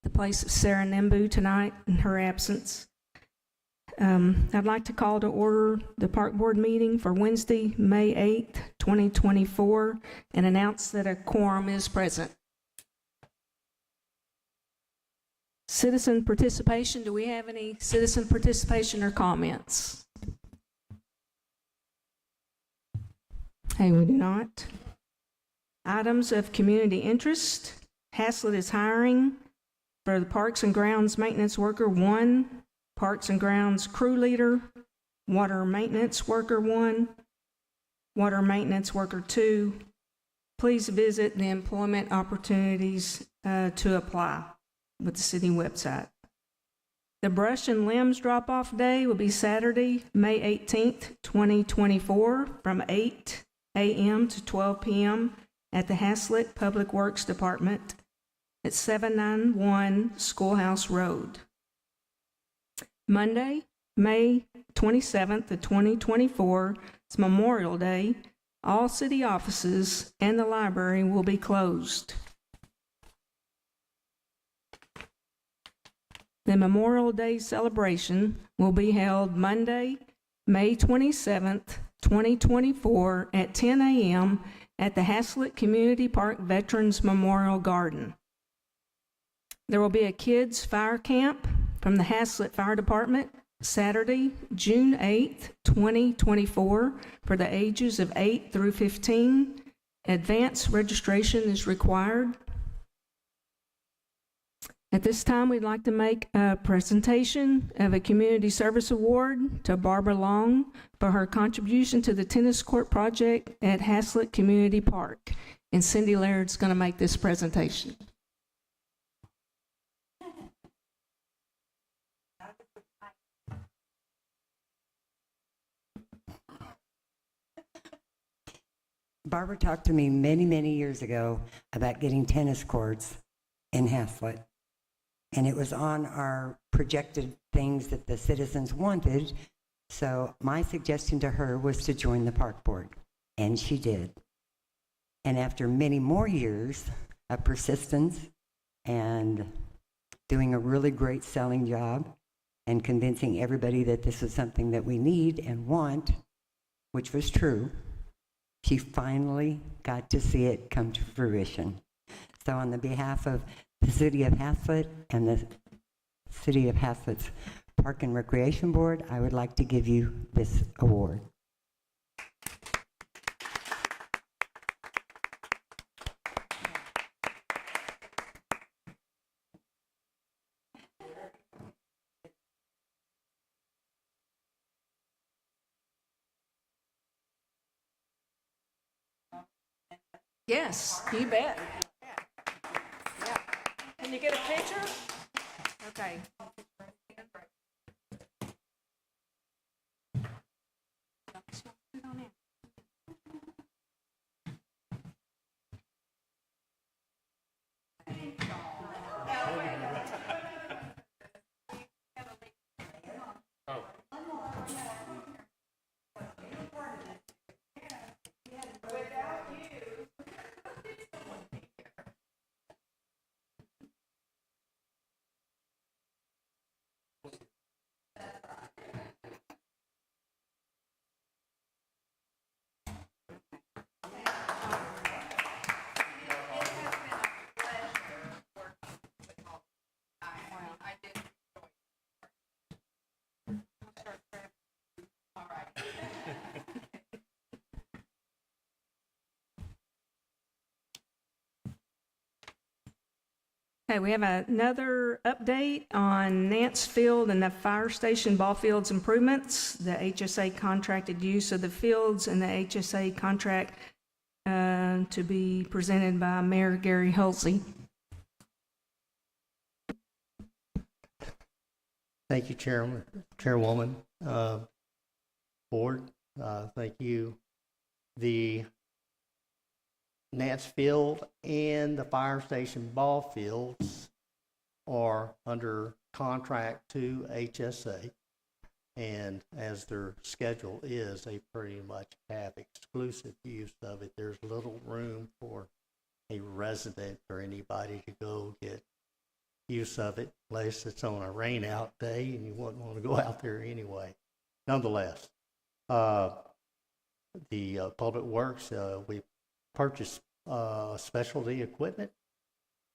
the place of Sarah Nimbu tonight in her absence. I'd like to call to order the Park Board meeting for Wednesday, May 8th, 2024, and announce that a quorum is present. Citizen participation. Do we have any citizen participation or comments? Hey, we do not. Items of community interest. Haslett is hiring for the Parks and Grounds Maintenance Worker 1, Parks and Grounds Crew Leader, Water Maintenance Worker 1, Water Maintenance Worker 2. Please visit the employment opportunities to apply with the city website. The brush and limbs drop-off day will be Saturday, May 18th, 2024, from 8 a.m. to 12 p.m. at the Haslett Public Works Department at 791 Schoolhouse Road. Monday, May 27th of 2024, it's Memorial Day. All city offices and the library will be closed. The Memorial Day celebration will be held Monday, May 27th, 2024 at 10 a.m. at the Haslett Community Park Veterans Memorial Garden. There will be a kids' fire camp from the Haslett Fire Department Saturday, June 8th, 2024 for the ages of 8 through 15. Advance registration is required. At this time, we'd like to make a presentation of a Community Service Award to Barbara Long for her contribution to the tennis court project at Haslett Community Park. And Cindy Laird's going to make this presentation. Barbara talked to me many years ago about getting tennis courts in Haslett. And it was on our projected things that the citizens wanted. So my suggestion to her was to join the park board. And she did. And after many more years of persistence and doing a really great selling job and convincing everybody that this is something that we need and want, which was true, she finally got to see it come to fruition. So on the behalf of the City of Haslett and the City of Haslett's Park and Recreation Board, I would like to give you this award. Yes, you bet. Yeah. Can you get a picture? Okay. Okay, we have another update on Nance Field and the fire station ball fields improvements, the HSA contracted use of the fields and the HSA contract to be presented by Mayor Gary Hulsey. Thank you, Chairwoman, Board. Thank you. The Nance Field and the fire station ball fields are under contract to HSA, and as their schedule is, they pretty much have exclusive use of it. There's little room for a resident or anybody to go get use of it unless it's on a rain out day and you wouldn't want to go out there anyway. Nonetheless, the Public Works, we purchased specialty equipment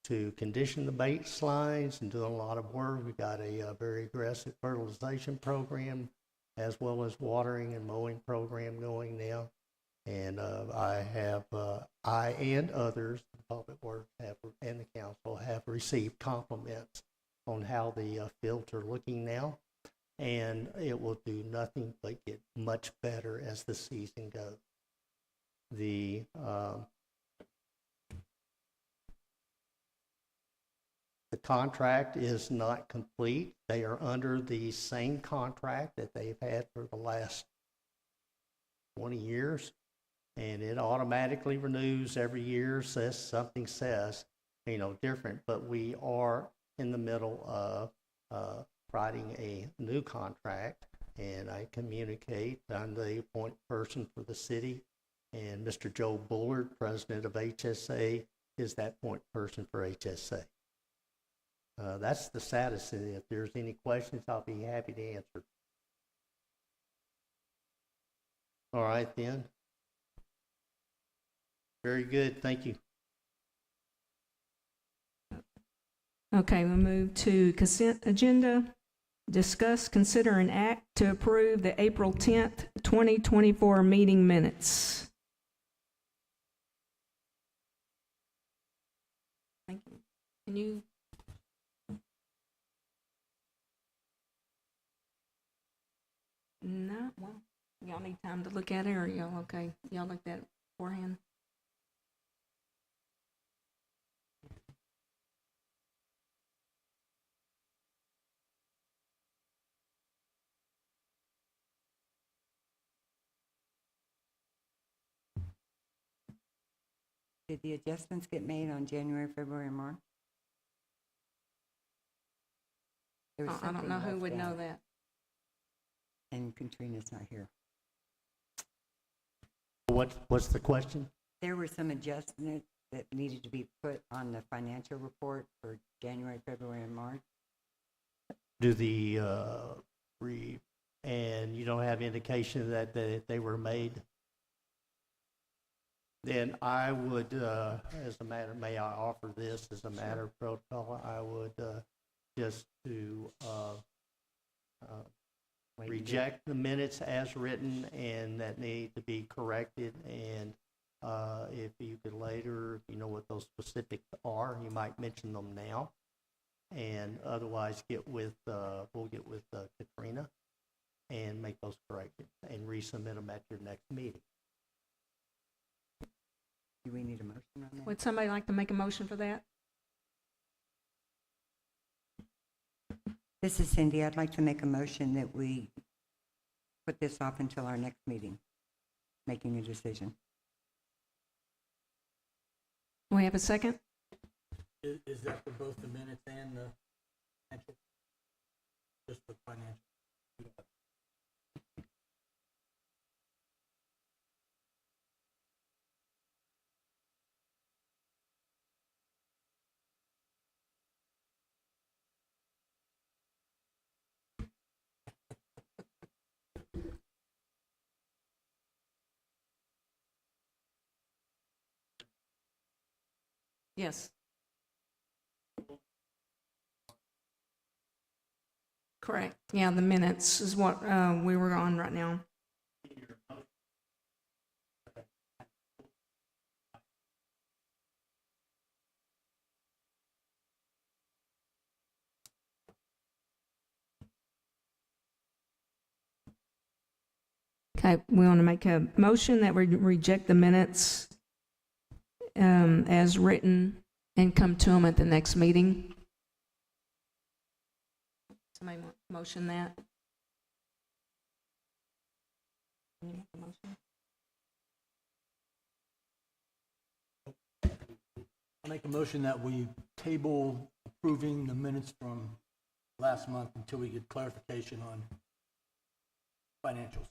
to condition the baselines and doing a lot of work. We got a very aggressive fertilization program as well as watering and mowing program going now. And I and others, the Public Works and the council have received compliments on how the fields are looking now. And it will do nothing but get much better as the season goes. The contract is not complete. They are under the same contract that they've had for the last 20 years, and it automatically renews every year. Something says, different, but we are in the middle of writing a new contract, and I communicate. I'm the point person for the city, and Mr. Joe Bullard, president of HSA, is that point person for HSA. That's the status. If there's any questions, I'll be happy to answer. All right, then. Very good. Thank you. Okay, we'll move to consent agenda. Discuss, consider, and act to approve the April 10th, 2024 meeting minutes. Thank you. Can you? No, well, y'all need time to look at it, or y'all okay? Y'all looked at it beforehand? Did the adjustments get made on January, February, and March? There was I don't something know who left would know out, that. and Katrina's not here. What's the question? There were some adjustments that needed to be put on the financial report for January, February, and March. Do the and you don't have indication that they were made? Then I would, may I offer this as a matter of protocol? I would just to reject the minutes as written, and that need to be corrected. And if you could later, if you know what those specifics are, you might mention them now. And otherwise, we'll get with Katrina and make those corrections and resubmit them at your next meeting. Do we need a motion on that? Would somebody like to make a motion for that? This is Cindy. I'd like to make a motion that we put this off until our next meeting, making a decision. We have a second? Is that for both the minutes and the financial? Just the financial? Yes. Correct. Yeah, the minutes is what we were on right now. Okay, we want to make a motion that we reject the minutes as written and come to them at the next meeting. Somebody want to motion that? Can you make a motion? I make a motion that we table approving the minutes from last month until we get clarification on financials.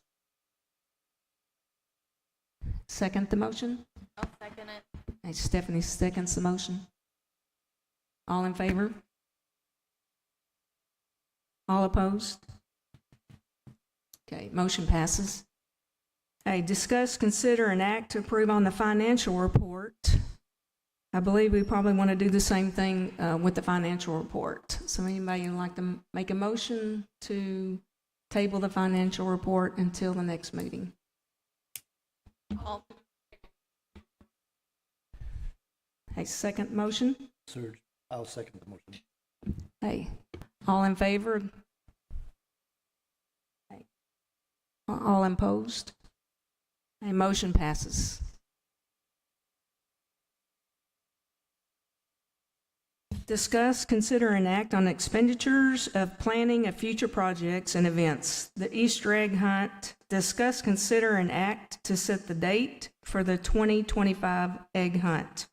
Second the motion? I'll second it. Stephanie seconds the motion. All in favor? All opposed? Okay, motion passes. A, discuss, consider, and act to approve on the financial report. I believe we probably want to do the same thing with the financial report. So anybody would like to make a motion to table the financial report until the next meeting? A second motion? Surge, I'll second the motion. Hey, all in favor? Hey. All opposed? A motion passes. Discuss, consider, and act on expenditures of planning of future projects and events. The Easter egg hunt. Discuss, consider, and act to set the date for the 2025 egg hunt.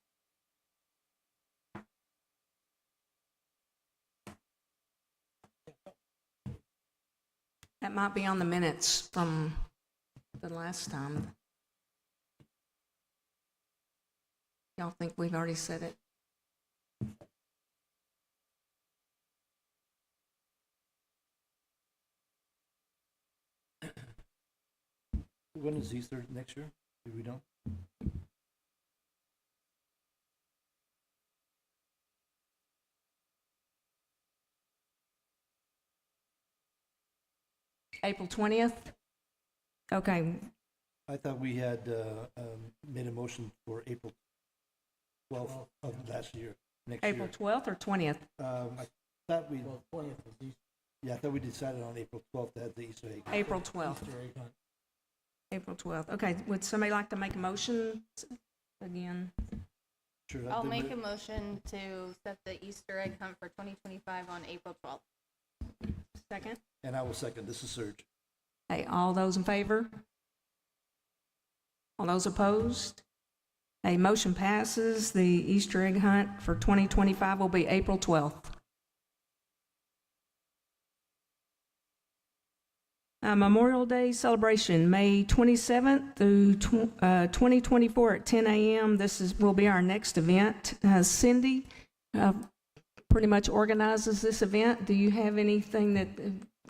That might be on the minutes from the last time. Y'all think we've already said it? When is Easter next year? Do we know? April 20th? Okay, I thought we had made a motion for April 12th of last year, next year. April 12th or 20th? I thought we. Well, 20th was Easter. Yeah, I thought we decided on April 12th to have the Easter egg. April 12th. April 12th. Okay, would somebody like to make a motion again? Sure. I'll make a motion to set the Easter egg hunt for 2025 on April 12th. Second? And I will second. This is Surge. Hey, all those in favor? All those opposed? A motion passes. The Easter egg hunt for 2025 will be April 12th. Memorial Day celebration, May 27th through 2024 at 10 a.m. This will be our next event. Cindy pretty much organizes this event. Do you have anything that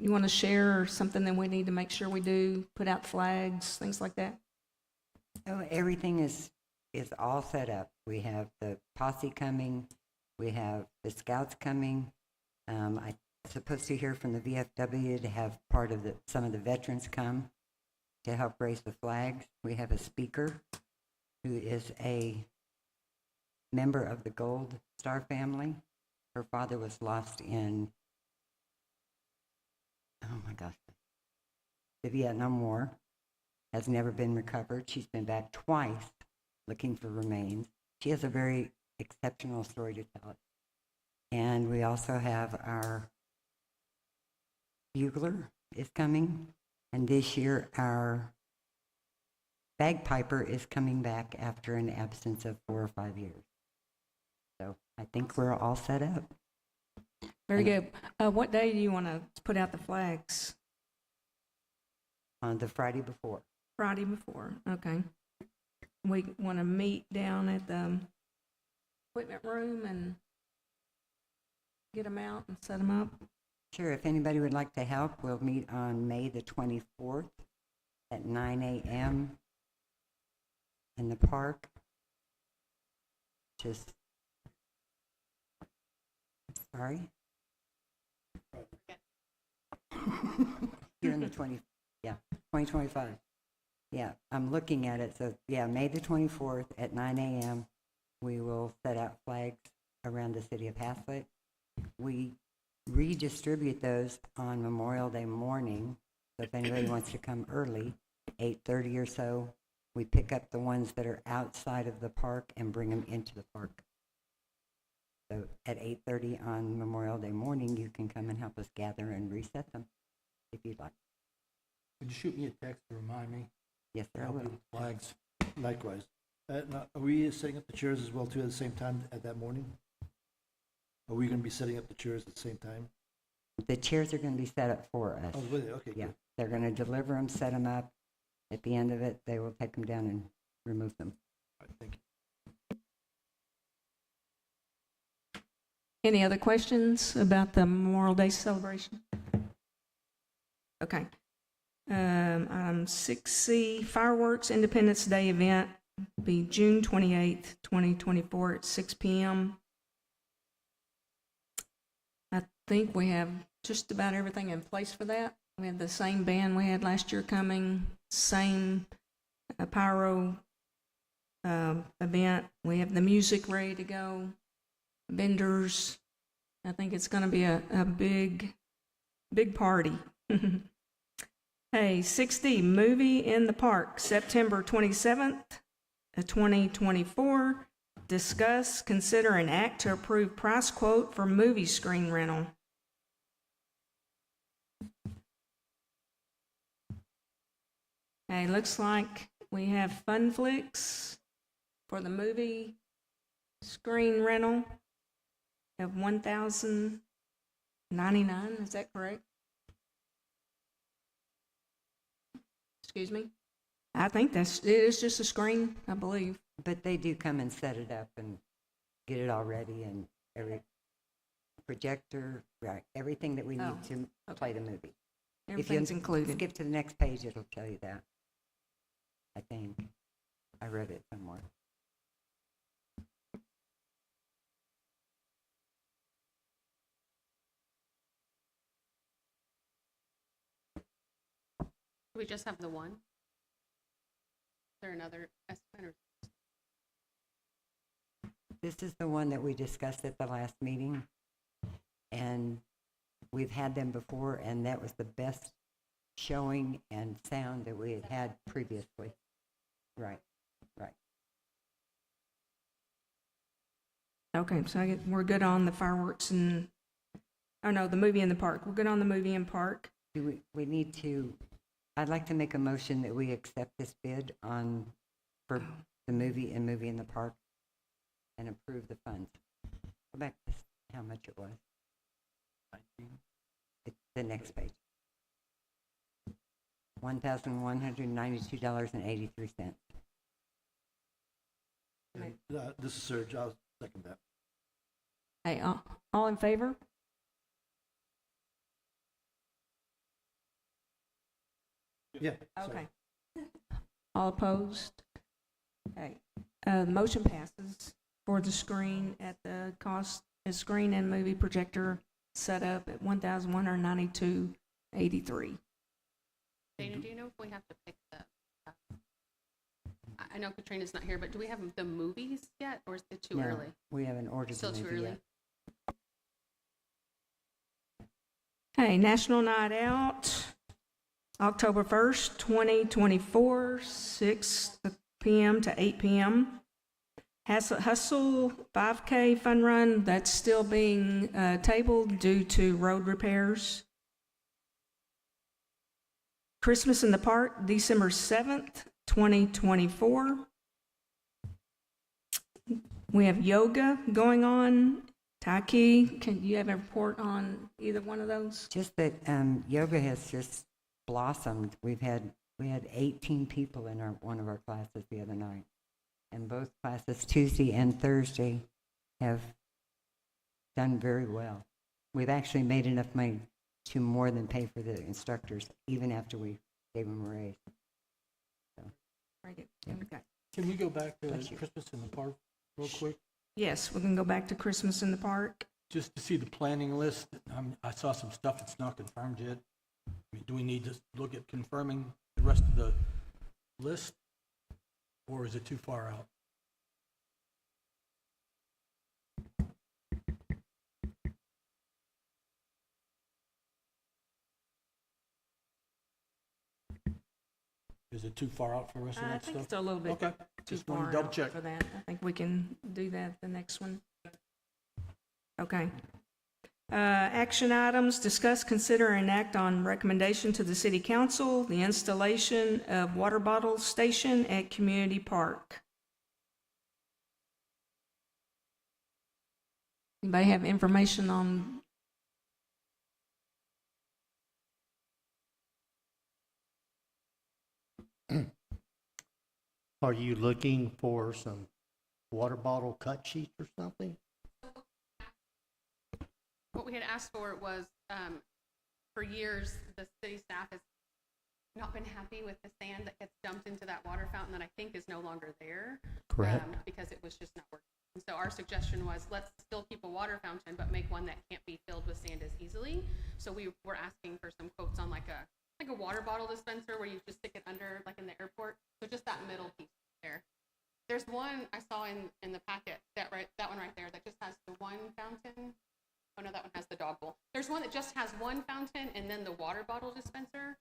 you want to share or something that we need to make sure we do? Put out flags, things like that? Oh, everything is all set up. We have the posse coming. We have the scouts coming. I'm supposed to hear from the VFW to have some of the veterans come to help raise the flags. We have a speaker who is a member of the Gold Star family. Her father was lost in, oh my gosh, the Vietnam War. Has never been recovered. She's been back twice looking for remains. She has a very exceptional story to tell. And we also have our bugler is coming, and this year our bagpiper is coming back after an absence of 4 or 5 years. So I think we're all set up. Very good. What day do you want to put out the flags? On the Friday before. Friday before, okay. We want to meet down at the equipment room and get them out and set them up. Sure, if anybody would like to help, we'll meet on May the 24th at 9 a.m. in the park. Sorry? Here in the 2025. Yeah, I'm looking at it. So, yeah, May the 24th at 9 a.m. We will set out flags around the city of Haslett. We redistribute those on Memorial Day morning. So if anybody wants to come early, 8:30 or so, we pick up the ones that are outside of the park and bring them into the park. So at 8:30 on Memorial Day morning, you can come and help us gather and reset them if you'd like. Would you shoot me a text to remind me? Yes, sir, I Help me will. with flags. Likewise. Now, are we setting up the chairs as well too at the same time at that morning? Are we going to be setting up the chairs at the same time? The chairs are going to be set up for us. Oh, with it. Okay. Yeah, Good. they're going to deliver them, set them up. At the end of it, they will take them down and remove them. All right, thank you. Any other questions about the Memorial Day celebration? Okay. Item 6C, fireworks Independence Day event be June 28th, 2024 at 6 p.m. I think we have just about everything in place for that. We have the same band we had last year coming, same pyro event. We have the music ready to go, vendors. I think it's going to be a big party. Hey, 6D, movie in the park, September 27th, 2024. Discuss, consider, and act to approve price quote for movie screen rental. Hey, looks like we have Funflix for the movie screen rental of $1,099. Is that correct? Excuse me? I think it is just a screen, I believe. But they do come and set it up and get it all ready and every projector, right, everything that we need Oh, to play the movie. Everything's included. Skip to the next page, it'll tell you that. I think. I read it somewhere. Do we just have the one? Is there another estimate? This is the one that we discussed at the last meeting, and we've had them before, and that was the best showing and sound that we had had previously. Right, right. Okay, so we're good on the fireworks and, oh no, the movie in the park. We're good on the movie in park. Do we need to, I'd like to make a motion that we accept this bid for the movie and movie in the park and approve the funds. Go back to how much it was. It's the next page. $1,192.83. This is Serge, I'll second that. Hey, all in favor? Yeah. Okay. All opposed? Okay. The motion passes for the screen at the cost, the screen and movie projector set up at $1,192.83. Dana, do you know if we have to pick the, I know Katrina's not here, but do we have the movies yet, or is it too No, early? we haven't ordered the Still too movie early? yet. Hey, National Night Out, October 1st, 2024, 6 p.m. to 8 p.m. Hustle 5K Fun Run, that's still being tabled due to road repairs. Christmas in the Park, December 7th, 2024. We have yoga going on. Tai Chi, can you have a report on either one of those? Just that yoga has just blossomed. We had 18 people in one of our classes the other night, and both classes, Tuesday and Thursday, have done very well. We've actually made enough money to more than pay for the instructors, even after we gave them a raise. Very good. Yeah. Okay. Can we go back to Bless you. Christmas in the park real quick? Yes, we can go back to Christmas in the Park. Just to see the planning list. I saw some stuff that's not confirmed yet. I mean, do we need to look at confirming the rest of the list? Or is it too far out? Is it too far out for the rest of I that think stuff? it's a little bit Okay, too just want far to double out check. for that. I think we can do that the next one. Okay. Action items, discuss, consider, and act on recommendation to the city council, the installation of water bottle station at Community Park. Anybody have information on? Are you looking for some water bottle cut sheets or something? What we had asked for was for years, the city staff has not been happy with the sand that gets dumped into that water fountain that I think is no longer there. Correct. Because it was just not working. And so our suggestion was, let's still keep a water fountain, but make one that can't be filled with sand as easily. So we were asking for some quotes on like a water bottle dispenser where you just stick it under, like in the airport. So just that middle piece there. There's one I saw in the packet, that one right there, that just has the one fountain. Oh no, that one has the dog bowl. There's one that just has one fountain and then the water bottle dispenser.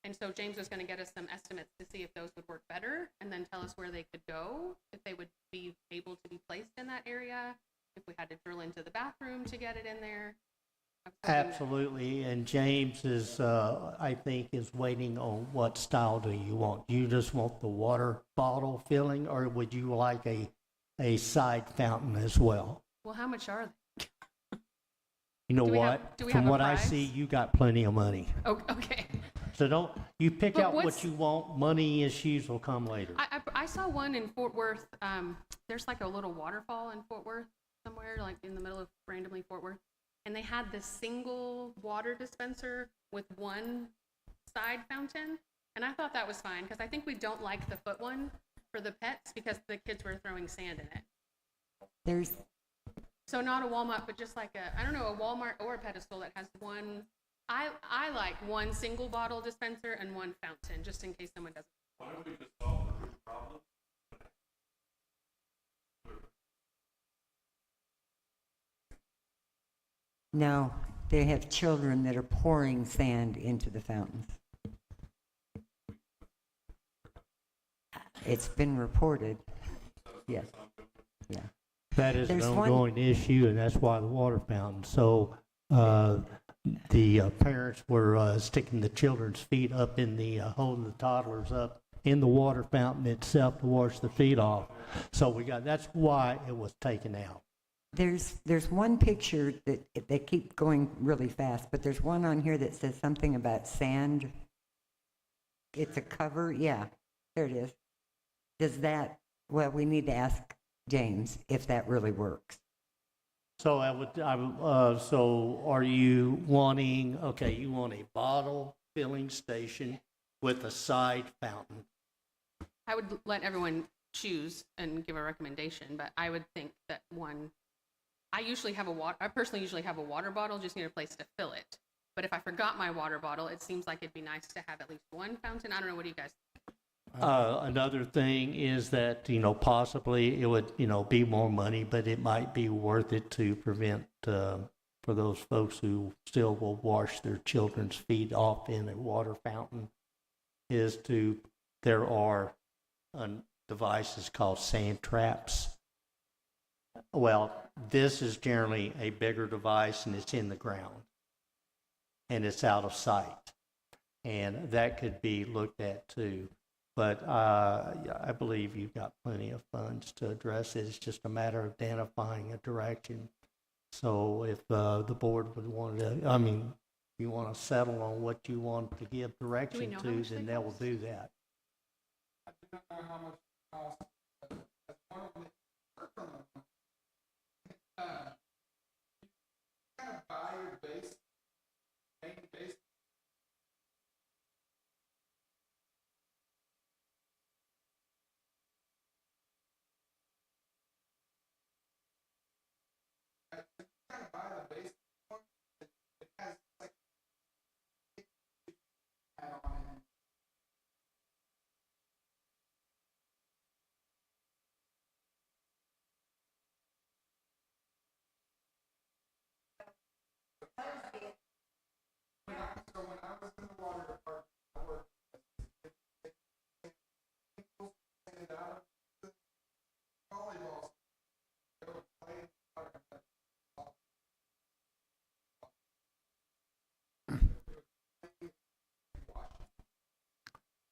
And so James was going to get us some estimates to see if those would work better and then tell us where they could go, if they would be able to be placed in that area, if we had to drill into the bathroom to get it in there. I was hoping that- Absolutely, and James is, I think, is waiting on what style do you want? You just want the water bottle filling, or would you like a side fountain as well? Well, how much are they? You know Do we what? have- do we From have a what I price? see, you got plenty of money. Oh, okay. So don't, you pick But out what what's- you want, money issues will come later. I saw one in Fort Worth. There's like a little waterfall in Fort Worth somewhere, like in the middle of randomly Fort Worth. And they had this single water dispenser with one side fountain. And I thought that was fine because I think we don't like the foot one for the pets because the kids were throwing sand in it. There's, So not a Walmart, but just like a Walmart or a pedestal that has one. I like one single bottle dispenser and one fountain, just in case someone doesn't. no, they have children that are pouring sand into the fountains. It's been reported. Yes. Yeah. That is an There's one- ongoing issue, and that's why the water fountain. So the parents were sticking the children's feet up in the, holding the toddlers up in the water fountain itself to wash the feet off. So that's why it was taken out. There's one picture that they keep going really fast, but there's one on here that says something about sand. It's a cover. Yeah, there it is. Does that, well, we need to ask James if that really works. So so are you wanting, okay, you want a bottle filling station with a side fountain? I would let everyone choose and give a recommendation, but I would think that one, I personally usually have a water bottle, just need a place to fill it. But if I forgot my water bottle, it seems like it'd be nice to have at least one fountain. I don't know, what do you guys think? Another thing is that, possibly it would, be more money, but it might be worth it to prevent, for those folks who still will wash their children's feet off in a water fountain, there are devices called sand traps. Well, this is generally a bigger device and it's in the ground and it's out of sight. And that could be looked at too. But I believe you've got plenty of funds to address it. It's just a matter of identifying a direction. So if the board would want to, if you want to settle on what you want to give direction know how to, much then they they will cost? do that.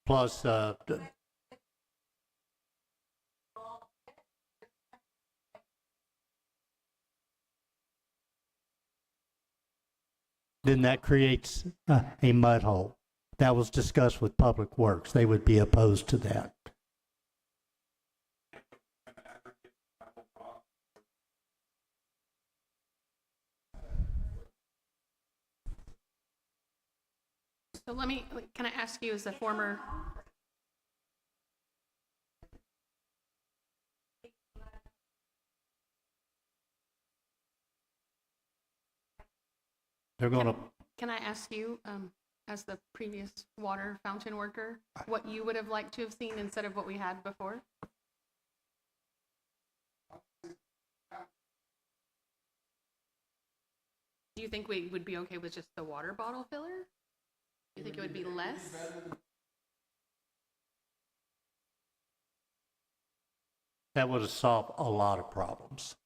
Plus, then that creates a mud hole. That was discussed with Public Works. They would be opposed to that. So can I ask you as a former, They're gonna, can I ask you, as the previous water fountain worker, what you would have liked to have seen instead of what we had before? Do you think we would be okay with just the water bottle filler? Do you think it would be less? that would have solved a lot of problems.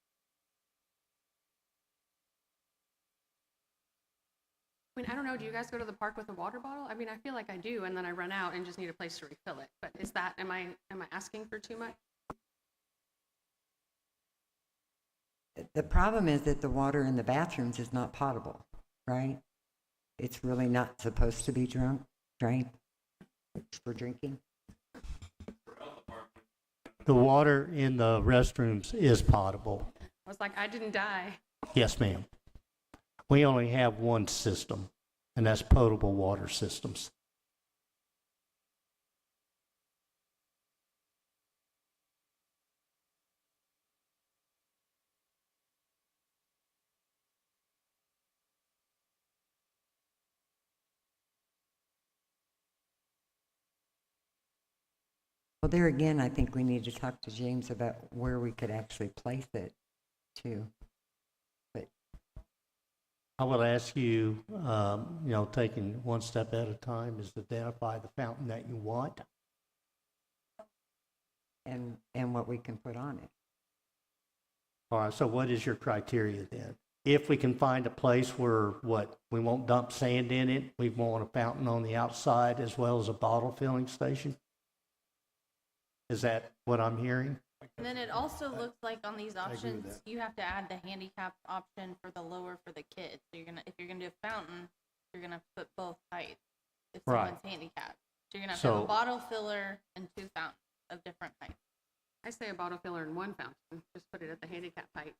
I mean, I don't know, do you guys go to the park with a water bottle? I mean, I feel like I do, and then I run out and just need a place to refill it. But am I asking for too much? The problem is that the water in the bathrooms is not potable, right? It's really not supposed to be drank for drinking. The water in the restrooms is potable. I was like, I didn't die. Yes, ma'am. We only have one system, and that's potable water systems. Well, there again, I think we need to talk to James about where we could actually place it too. But I will ask you, taking one step at a time, is to identify the fountain that you want. and what we can put on it. All right, so what is your criteria then? If we can find a place where, we won't dump sand in it, we want a fountain on the outside as well as a bottle filling station? Is that what I'm hearing? And then it also looks like on these options, you have to add the handicap option for the lower for the kids. So if you're gonna do a fountain, you're gonna put both heights if Right. someone's handicapped. So you're gonna have to have So- a bottle filler and 2 fountains of different heights. I say a bottle filler and 1 fountain, just put it at the handicap height.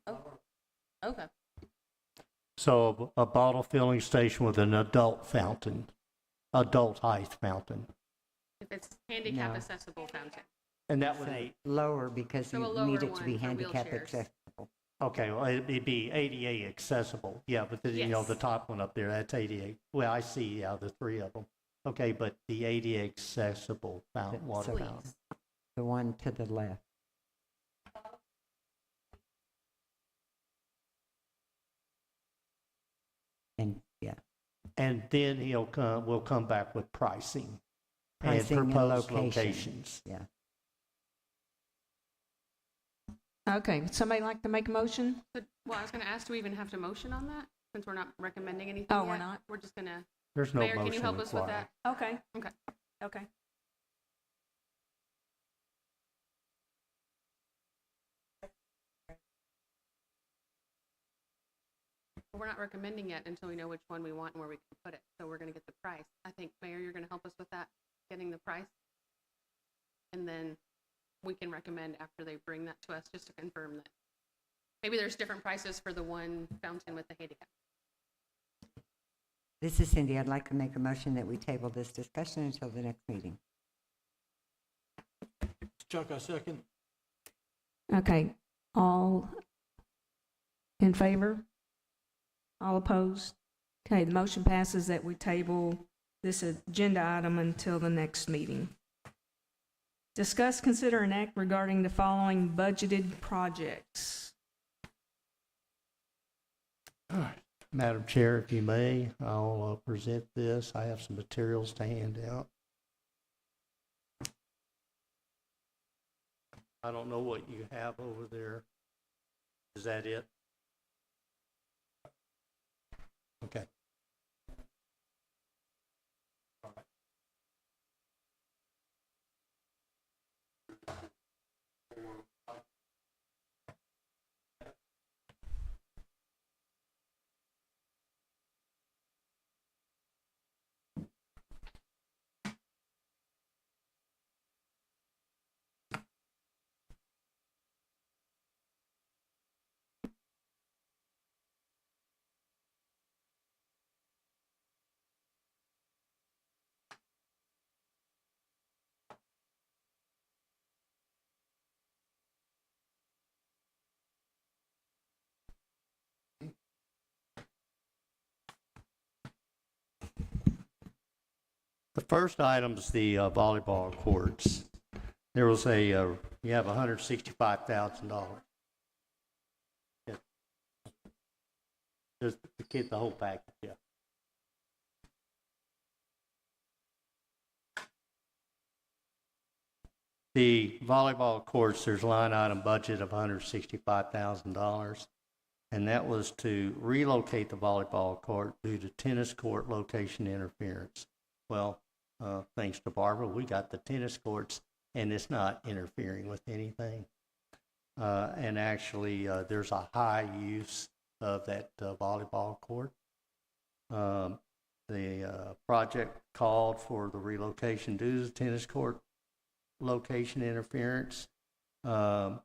Oh, okay. So a bottle filling station with an adult fountain, adult height fountain. If it's handicap No. accessible fountain. And that would be, Lower because So a you lower need it to be one for handicap wheelchairs. accessible. okay, well, it'd be ADA accessible. Yeah, but the, Yes. the top one up there, that's ADA. Well, I see, the 3 of them. Okay, but the ADA accessible fountain, water So- fountain. The one to the left. And, yeah, And then we'll come back with pricing. Pricing and proposed location. locations. yeah. Okay, would somebody like to make a motion? Well, I was gonna ask, do we even have to motion on that? Since we're not recommending anything Oh, we're yet? not? We're just gonna, There's no Mayor, motion can you help us with required. that? Okay. Okay. Okay. We're not recommending yet until we know which one we want and where we can put it. So we're gonna get the price. I think, Mayor, you're gonna help us with that, getting the price? And then we can recommend after they bring that to us, just to confirm that. Maybe there's different prices for the one fountain with the handicap. This is Cindy. I'd like to make a motion that we table this discussion until the next meeting. Chuck, I second. Okay, all in favor? All opposed? Okay, the motion passes that we table this agenda item until the next meeting. Discuss, consider, and act regarding the following budgeted projects. Madam Chair, if you may, I'll present this. I have some materials to hand out. I don't know what you have over there. Is that it? Okay. The first item is the volleyball courts. There was you have $165,000. There's the whole package, yeah. The volleyball courts, there's a line item budget of $165,000, and that was to relocate the volleyball court due to tennis court location interference. Well, thanks to Barbara, we got the tennis courts, and it's not interfering with anything. And actually, there's a high use of that volleyball court. The project called for the relocation due to the tennis court location interference. Of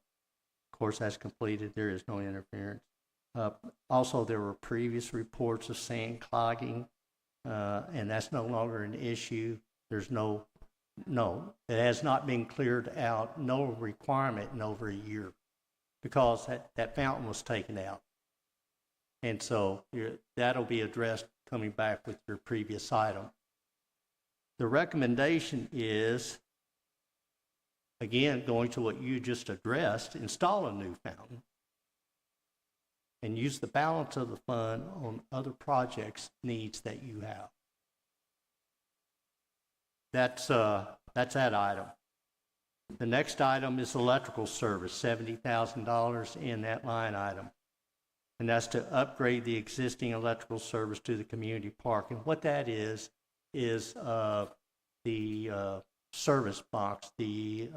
course, that's completed. There is no interference. Also, there were previous reports of sand clogging, and that's no longer an issue. There's no, it has not been cleared out, no requirement in over a year, because that fountain was taken out. And so that'll be addressed coming back with your previous item. The recommendation is, again, going to what you just addressed, install a new fountain and use the balance of the fund on other projects needs that you have. That's that item. The next item is electrical service, $70,000 in that line item. And that's to upgrade the existing electrical service to the community park. And what that is the service box, the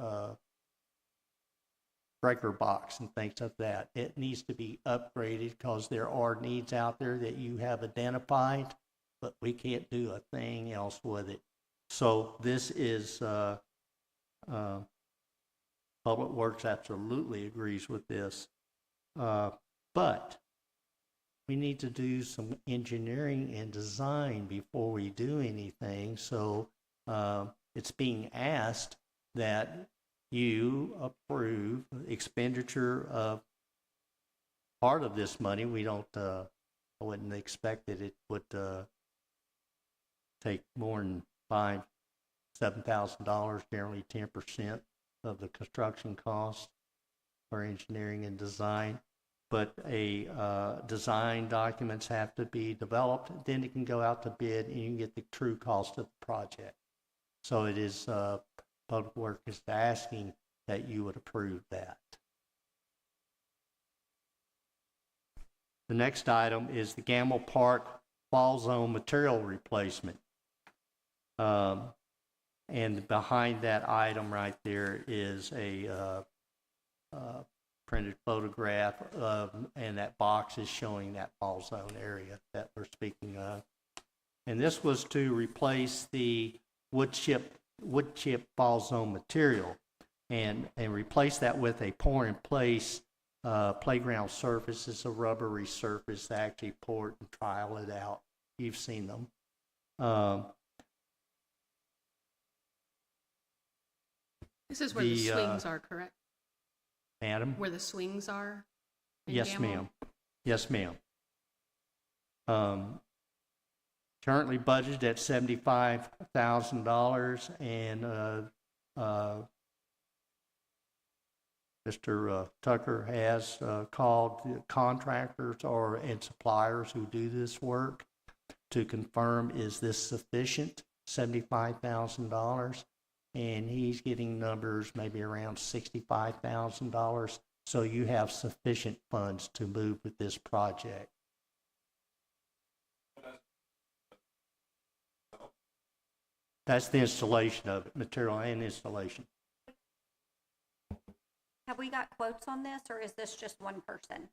breaker box and things like that. It needs to be upgraded because there are needs out there that you have identified, but we can't do a thing else with it. So this is, Public Works absolutely agrees with this. But we need to do some engineering and design before we do anything. So it's being asked that you approve expenditure of part of this money. We don't, I wouldn't expect that it would take more than $7,000, generally 10% of the construction cost for engineering and design. But design documents have to be developed, then it can go out to bid and you can get the true cost of the project. So it is, Public Works is asking that you would approve that. The next item is the Gamble Park Fall Zone material replacement. And behind that item right there is a printed photograph of, and that box is showing that fall zone area that we're speaking of. And this was to replace the wood chip fall zone material and replace that with a pour in place playground surface. It's a rubbery surface. They actually pour it and trial it out. You've seen them. This is where the swings are, correct? Madam? Where the swings are? in Yes, Gamble? ma'am. Yes, ma'am. Currently budgeted at $75,000, and Mr. Tucker has called the contractors and suppliers who do this work to confirm, is this sufficient, $75,000? And he's getting numbers maybe around $65,000. So you have sufficient funds to move with this project. That's the installation of it, material and installation. Have we got quotes on this, or is this just one person?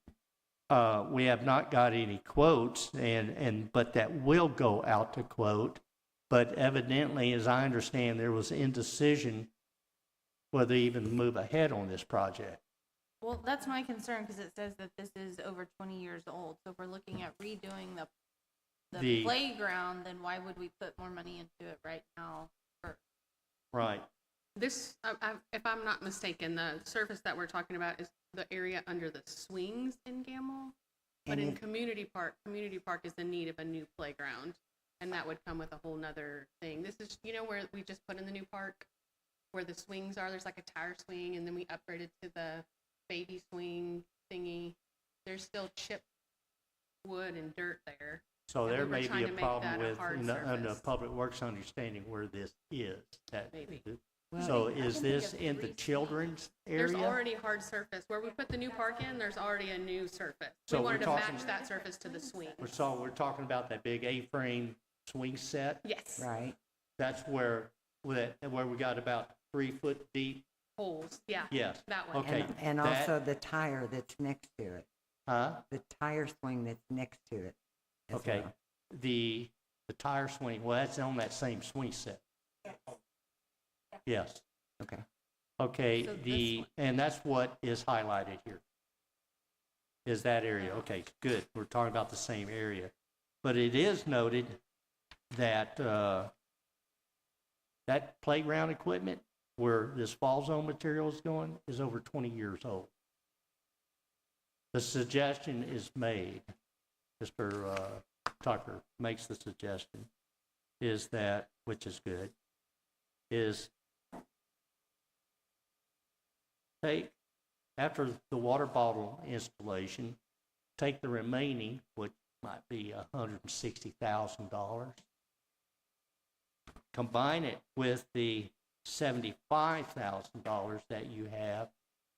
We have not got any quotes, but that will go out to quote. But evidently, as I understand, there was indecision whether to even move ahead on this project. Well, that's my concern, because it says that this is over 20 years old. So if we're looking at redoing the playground, then why would we put more money into it right now? Right. This, if I'm not mistaken, the surface that we're talking about is the area under the swings in Gamble. But in Community Park is in need of a new playground. And that would come with a whole nother thing. This is, you know, where we just put in the new park, where the swings are, there's like a tire swing, and then we upgraded to the baby swing thingy. There's still chipped wood and dirt there. So And we there were may trying be a to make problem that a with, hard in the surface. Public Works understanding where this is. That- Maybe. So is this in the children's There's area? already hard surface. Where we put the new park in, there's already a new surface. We So we're wanted to talking- match that surface to the swing. We're talking about that big A-frame swing set? Yes, Right? That's where we got about 3 foot deep? holes, yeah, Yes. that one. Okay. And that- also the tire that's next to it, Huh? the tire swing that's next to it. as Okay. well. The tire swing, well, that's on that same swing set. Yes. Okay. Okay, So this one. and that's what is highlighted here. Is that area. Okay, good. We're talking about the same area. But it is noted that, that playground equipment where this fall zone material is going is over 20 years old. The suggestion is made, Mr. Tucker makes the suggestion, is that, which is good, is take, after the water bottle installation, take the remaining, which might be $160,000, combine it with the $75,000 that you have,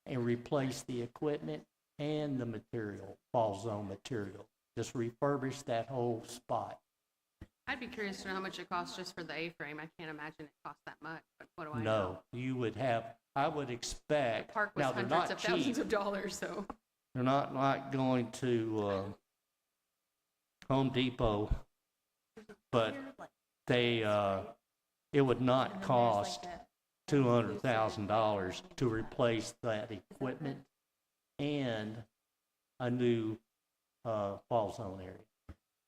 and replace the equipment and the material, fall zone material. Just refurbish that whole spot. I'd be curious to know how much it costs just for the A-frame. I can't imagine it costs that much, but what do I know? No, you would have, I would expect, The park was now they're hundreds not of thousands cheap. of dollars, so. They're not like going to Home Depot, but they, it would not cost $200,000 to replace that equipment and a new fall zone area.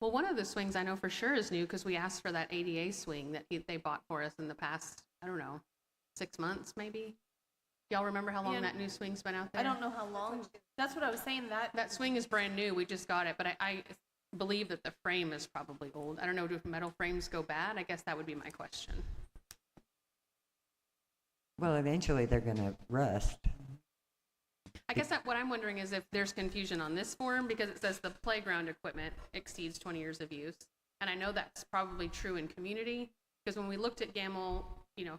Well, one of the swings I know for sure is new because we asked for that ADA swing that they bought for us in the past, I don't know, 6 months maybe? Y'all remember how long Yeah. that new swing's been out there? I don't know how long, that's what I was saying, That swing is brand new. We just got it, but I believe that the frame is probably old. I don't know, do metal frames go bad? I guess that would be my question. Well, eventually they're going to rust. I guess what I'm wondering is if there's confusion on this form because it says the playground equipment exceeds 20 years of use. And I know that's probably true in community because when we looked at Gamel,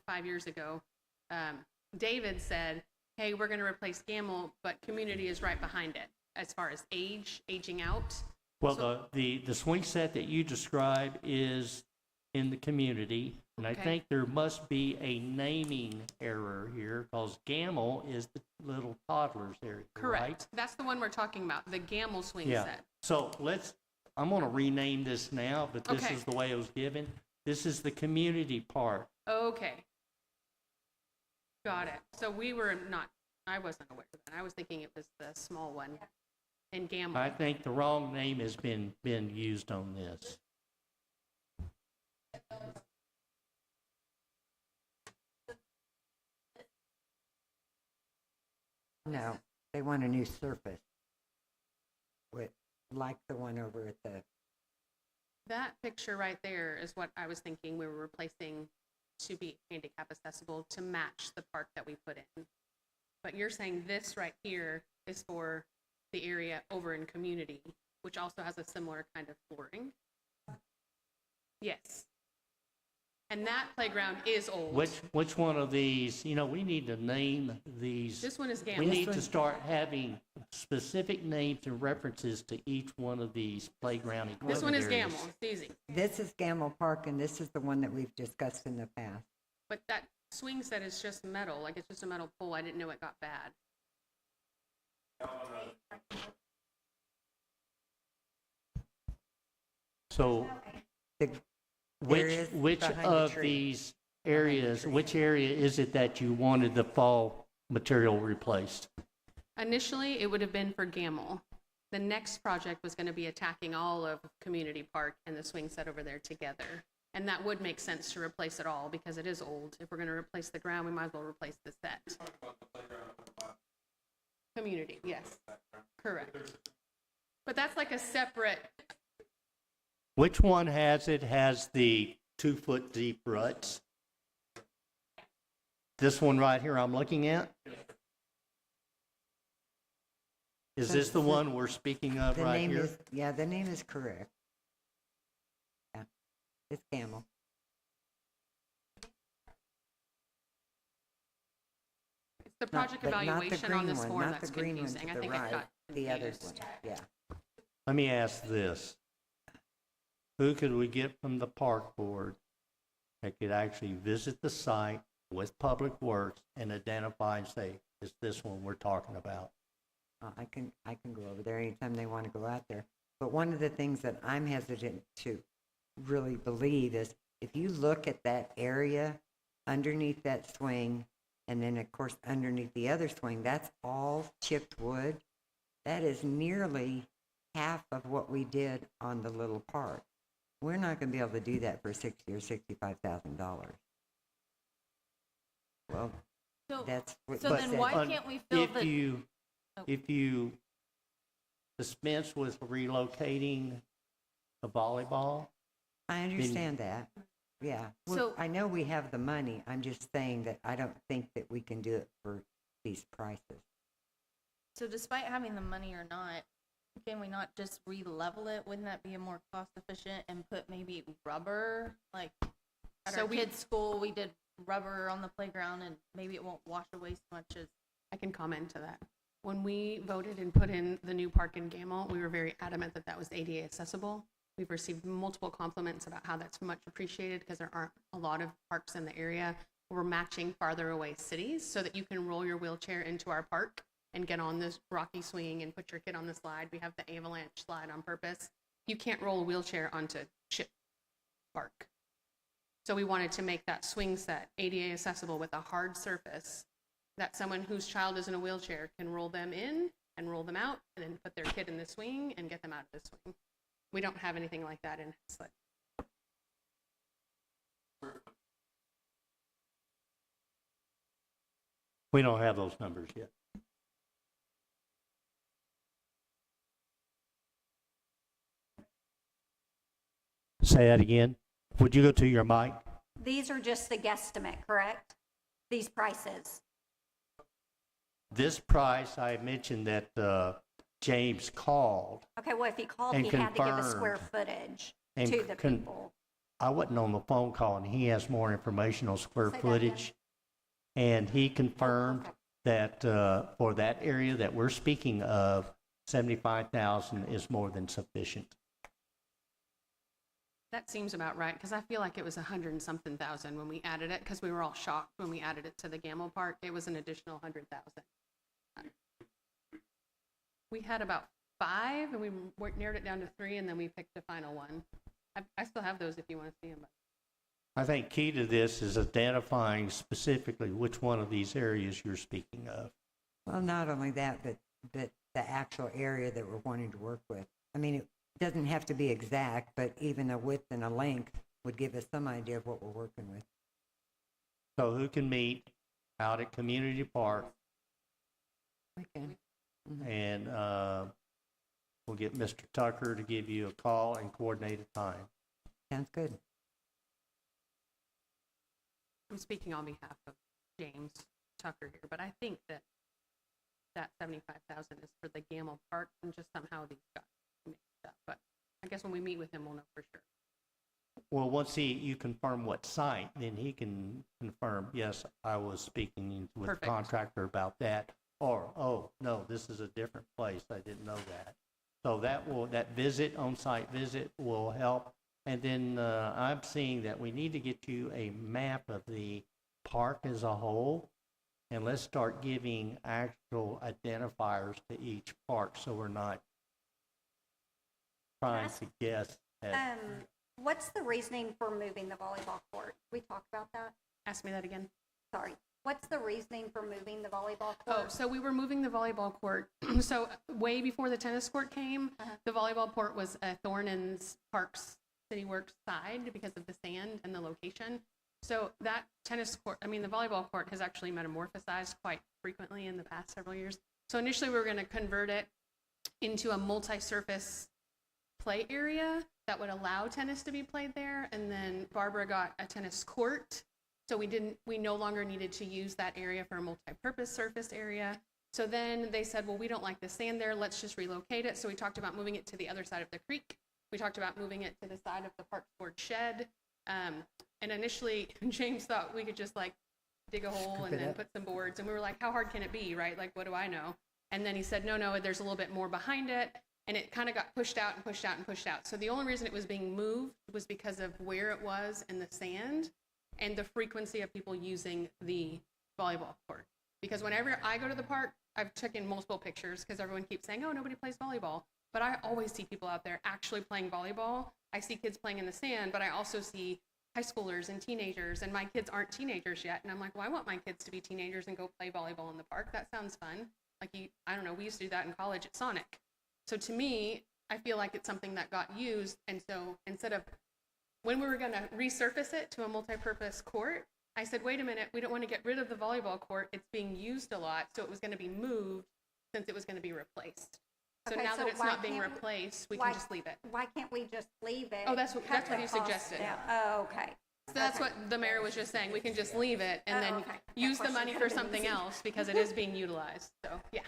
5 years ago, David said, hey, we're going to replace Gamel, but community is right behind it as far as aging out. Well, the swing set that you describe is in the community, and I Okay. think there must be a naming error here, because Gamel is the little toddlers area, Correct. right? That's the one we're talking about, the Gamel swing Yeah. set. So I'm gonna rename this now, but this Okay. is the way it was given. This is the community part. Okay. Got it. So I wasn't aware of that. I was thinking it was the small one in Gamble. I think the wrong name has been used on this. No, they want a new surface. Like the one over at the, That picture right there is what I was thinking we were replacing to be handicap accessible to match the park that we put in. But you're saying this right here is for the area over in community, which also has a similar kind of flooring? Yes. And that playground is old. Which one of these, we need to name these. This one is We Gamble. need to start having specific names and references to each one of these playground equipment This one is areas. Gamble. It's easy. this is Gamble Park, and this is the one that we've discussed in the past. But that swing set is just metal, like it's just a metal pole. I didn't know it got bad. So The areas which behind the of tree. these areas, which area is it that you wanted the fall material replaced? Initially, it would have been for Gamble. The next project was going to be attacking all of Community Park and the swing set over there together. And that would make sense to replace it all because it is old. If we're going to replace the ground, we might as well replace the set. Community, yes. Correct. But that's like a separate, Which one has the 2-foot deep ruts? This one right here I'm looking at? Is this the one we're speaking of The right name here? is, yeah, the name is correct. Yeah, it's Camel. It's the No, project but not the evaluation on green this one, form not that's the green one confusing. to I the think it right, got the other confused. one, yeah. Let me ask this. Who could we get from the park board that could actually visit the site with Public Works and identify and say, is this one we're talking about? I can go over there anytime they want to go out there. But one of the things that I'm hesitant to really believe is if you look at that area underneath that swing, and then of course underneath the other swing, that's all chipped wood. That is nearly half of what we did on the little park. We're not going to be able to do that for $60,000 or $65,000. Well, So, that's what. so but then that- why can't we fill the, If you dispense with relocating the volleyball, I understand that. Yeah. So- I know we have the money. I'm just saying that I don't think that we can do it for these prices. so despite having the money or not, can we not just re-level it? Wouldn't that be a more cost efficient and put maybe rubber? Like at So our we- kids' school, we did rubber on the playground and maybe it won't wash away so much as, I can comment to that. When we voted and put in the new park in Gamel, we were very adamant that that was ADA accessible. We've received multiple compliments about how that's much appreciated because there aren't a lot of parks in the area. We're matching farther away cities so that you can roll your wheelchair into our park and get on this rocky swing and put your kid on the slide. We have the avalanche slide on purpose. You can't roll a wheelchair onto Chip Park. So we wanted to make that swing set ADA accessible with a hard surface that someone whose child is in a wheelchair can roll them in and roll them out and then put their kid in the swing and get them out of the swing. We don't have anything like that in Haslett. we don't have those numbers yet. Say that again. Would you go to your mic? These are just the guesstimate, correct? These prices. This price, I mentioned that James called. Okay, well, if he called, And he had to give a square confirmed. footage And to the con- people. I wasn't on the phone call, and he has more information on square Say that again. footage. And he confirmed okay. that for that area that we're speaking of, 75,000 is more than sufficient. That seems about right, because I feel like it was 100 and something thousand when we added it, because we were all shocked when we added it to the Gamel Park. It was an additional 100,000. We had about 5, and we narrowed it down to 3, and then we picked the final one. I still have those if you want to see them. I think key to this is identifying specifically which one of these areas you're speaking of. Well, not only that, but the actual area that we're wanting to work with. I mean, it doesn't have to be exact, but even a width and a length would give us some idea of what we're working with. So who can meet out at Community Park, Okay. and we'll get Mr. Tucker to give you a call and coordinate a time. Sounds good. I'm speaking on behalf of James Tucker here, but I think that 75,000 is for the Gamel Park, and just somehow these got mixed up. But I guess when we meet with him, we'll know for sure. Well, once you confirm what site, then he can confirm, yes, I was speaking with the Perfect. contractor about that, or, oh, no, this is a different place, I didn't know that. So that visit, on-site visit will help. And then I'm seeing that we need to get you a map of the park as a whole, and let's start giving actual identifiers to each park, so we're not trying to guess at. What's the reasoning for moving the volleyball court? We talked about that? Ask me that again. Sorry. What's the reasoning for moving the volleyball Oh, court? so we were moving the volleyball court. So way before the tennis court came, the volleyball court was a Thornton's Parks City Works side because of the sand and the location. So that tennis court, I mean, the volleyball court has actually metamorphosized quite frequently in the past several years. So initially we were going to convert it into a multi-surface play area that would allow tennis to be played there. And then Barbara got a tennis court. So we no longer needed to use that area for a multi-purpose surface area. So then they said, well, we don't like the sand there. Let's just relocate it. So we talked about moving it to the other side of the creek. We talked about moving it to the side of the Parks Board shed. And initially, James thought we could just like dig a hole and then put some boards. And we were like, how hard can it be, right? Like, what do I know? And then he said, no, there's a little bit more behind it. And it kind of got pushed out and pushed out and pushed out. So the only reason it was being moved was because of where it was in the sand and the frequency of people using the volleyball court. Because whenever I go to the park, I've taken multiple pictures because everyone keeps saying, oh, nobody plays volleyball. But I always see people out there actually playing volleyball. I see kids playing in the sand, but I also see high schoolers and teenagers, and my kids aren't teenagers yet. And I'm like, well, I want my kids to be teenagers and go play volleyball in the park. That sounds fun. Like, I don't know, we used to do that in college at Sonic. So to me, I feel like it's something that got used. And so instead of, when we were going to resurface it to a multi-purpose court, I said, wait a minute, we don't want to get rid of the volleyball court. It's being used a lot, so it was going to be moved since it was going to be replaced. So Okay, now so that it's why not being can't- replaced, we why- can just leave it. Why can't we just leave it? Oh, that's what cut the you cost suggested. down? Oh, okay. So that's what the mayor was just saying. We can just leave it and Oh, then okay. That use the question money for could've been something easy. else because it is being utilized. So, yeah.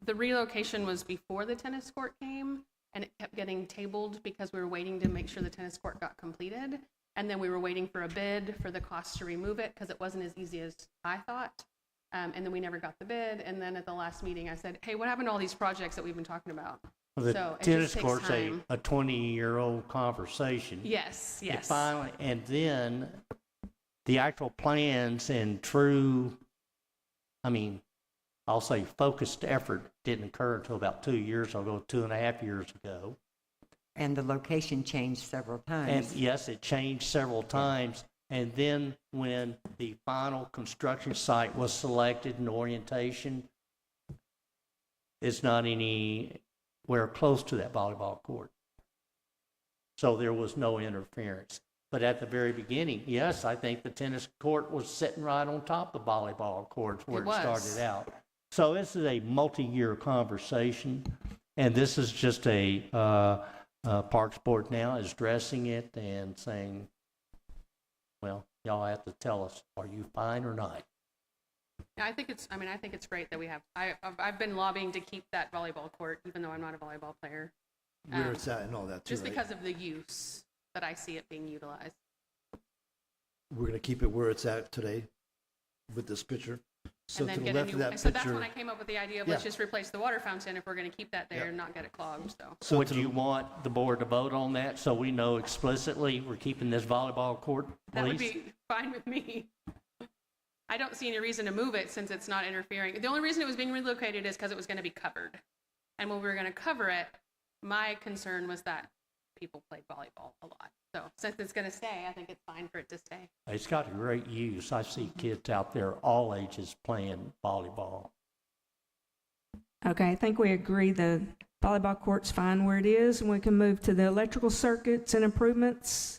The relocation was before the tennis court came, and it kept getting tabled because we were waiting to make sure the tennis court got completed. And then we were waiting for a bid for the cost to remove it because it wasn't as easy as I thought. And then we never got the bid. And then at the last meeting, I said, hey, what happened to all these projects that we've been talking about? Well, the So it tennis just takes court's time. a 20-year-old conversation. Yes, It yes. Finally, and then the actual plans and true, I mean, I'll say focused effort didn't occur until about 2 years ago, 2.5 years ago. And the location changed several And times. yes, it changed several times. And then when the final construction site was selected and orientation, it's not anywhere close to that volleyball court. So there was no interference. But at the very beginning, yes, I think the tennis court was sitting right on top of the volleyball courts where It it was. started out. So this is a multi-year conversation, and this is just Parks Board now is addressing it and saying, well, y'all have to tell us, are you fine or not? Yeah, I think it's great that we have, I've been lobbying to keep that volleyball court, even though I'm not a volleyball player. Where it's at and all that too, Just right? because of the use that I see it being utilized. We're gonna keep it where it's at today with this picture. So And to then the get a left of new, that so that's when I picture, came up with the idea of let's Yeah. just replace the water fountain if we're gonna keep that there Yeah. and not get it clogged, so. so Would to the- you want the board to vote on that so we know explicitly we're keeping this volleyball court, That would please? be fine with me. I don't see any reason to move it since it's not interfering. The only reason it was being relocated is because it was gonna be covered. And when we were gonna cover it, my concern was that people played volleyball a lot. So since it's gonna stay, I think it's fine for it to stay. It's got a great use. I see kids out there, all ages, playing volleyball. Okay, I think we agree the volleyball court's fine where it is, and we can move to the electrical circuits and improvements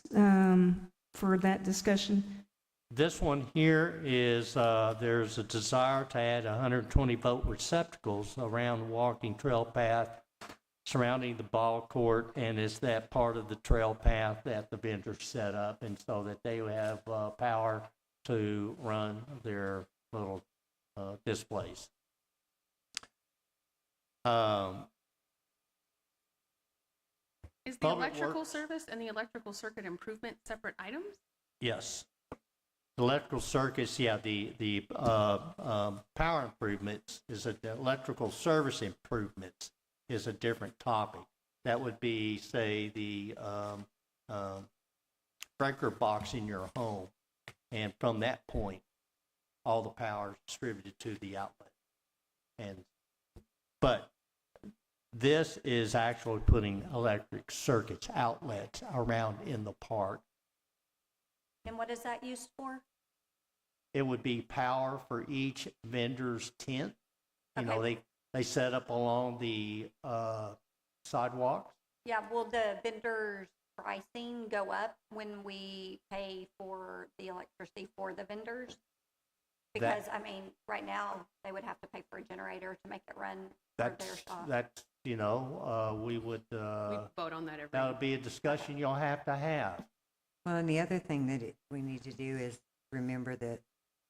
for that discussion. This one here is, there's a desire to add 120-volt receptacles around the walking trail path surrounding the ball court, and it's that part of the trail path that the vendors set up, and so that they have power to run their little displays. Is the Public electrical Works. service and the electrical circuit improvement separate items? Yes. Electrical circuits, yeah, the power improvements the electrical service improvements is a different topic. That would be, say, the breaker box in your home. And from that point, all the power is distributed to the outlet. But this is actually putting electric circuits, outlets around in the park. And what is that used for? It would be power for each vendor's tent. You know, they set up along the sidewalks. Yeah, will the vendors pricing go up when we pay for the electricity for the vendors? Because, I mean, right now, they would have to pay for a generator to make it run for their shop. That's, you know, we would, We vote on that every. that would be a discussion you'll have to have. Well, and the other thing that we need to do is remember that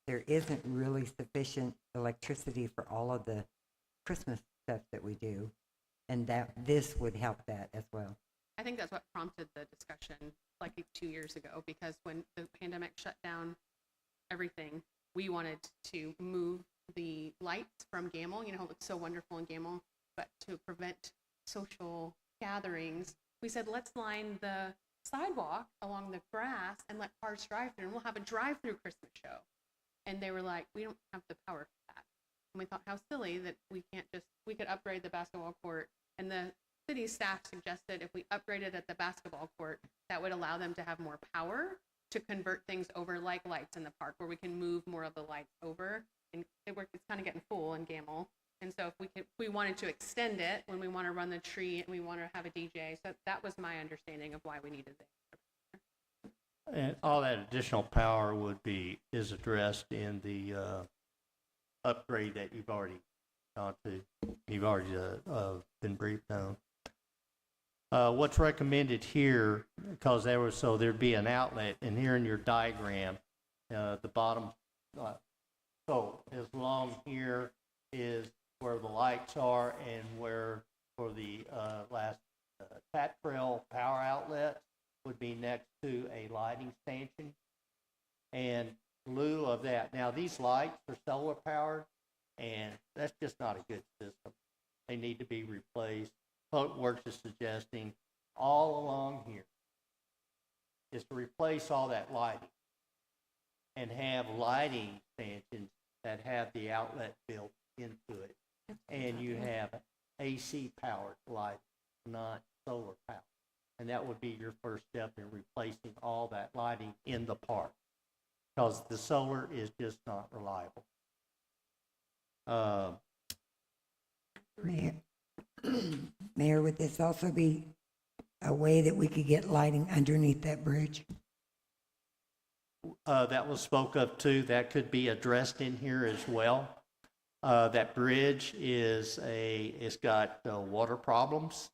there isn't really sufficient electricity for all of the Christmas stuff that we do, and that this would help that as well. I think that's what prompted the discussion like 2 years ago, because when the pandemic shut down everything, we wanted to move the lights from Gamble. You know, it looks so wonderful in Gamble, but to prevent social gatherings, we said, let's line the sidewalk along the grass and let cars drive through, and we'll have a drive-through Christmas show. And they were like, we don't have the power for that. And we thought, how silly that we could upgrade the basketball court. And the city staff suggested if we upgraded at the basketball court, that would allow them to have more power to convert things over, like lights in the park, where we can move more of the lights over. And it's kind of getting full in Gamble. And so if we wanted to extend it when we want to run the tree and we want to have a DJ. So that was my understanding of why we needed it. And all that additional power is addressed in the upgrade that you've already gone to. You've already been briefed on. What's recommended here, because there'd be an outlet, and here in your diagram, the bottom, so as long here is where the lights are and where for the last Tat Trail power outlet would be next to a lighting stanchion. And in lieu of that, now these lights are solar powered, and that's just not a good system. They need to be replaced. Public Works is suggesting all along here is to replace all that lighting and have lighting stanchions that have the outlet built into it. And you have AC powered lighting, not solar powered. And that would be your first step in replacing all that lighting in the park, because the solar is just not reliable. Mayor, would this also be a way that we could get lighting underneath that bridge? That was spoke of too. That could be addressed in here as well. That bridge it's got water problems,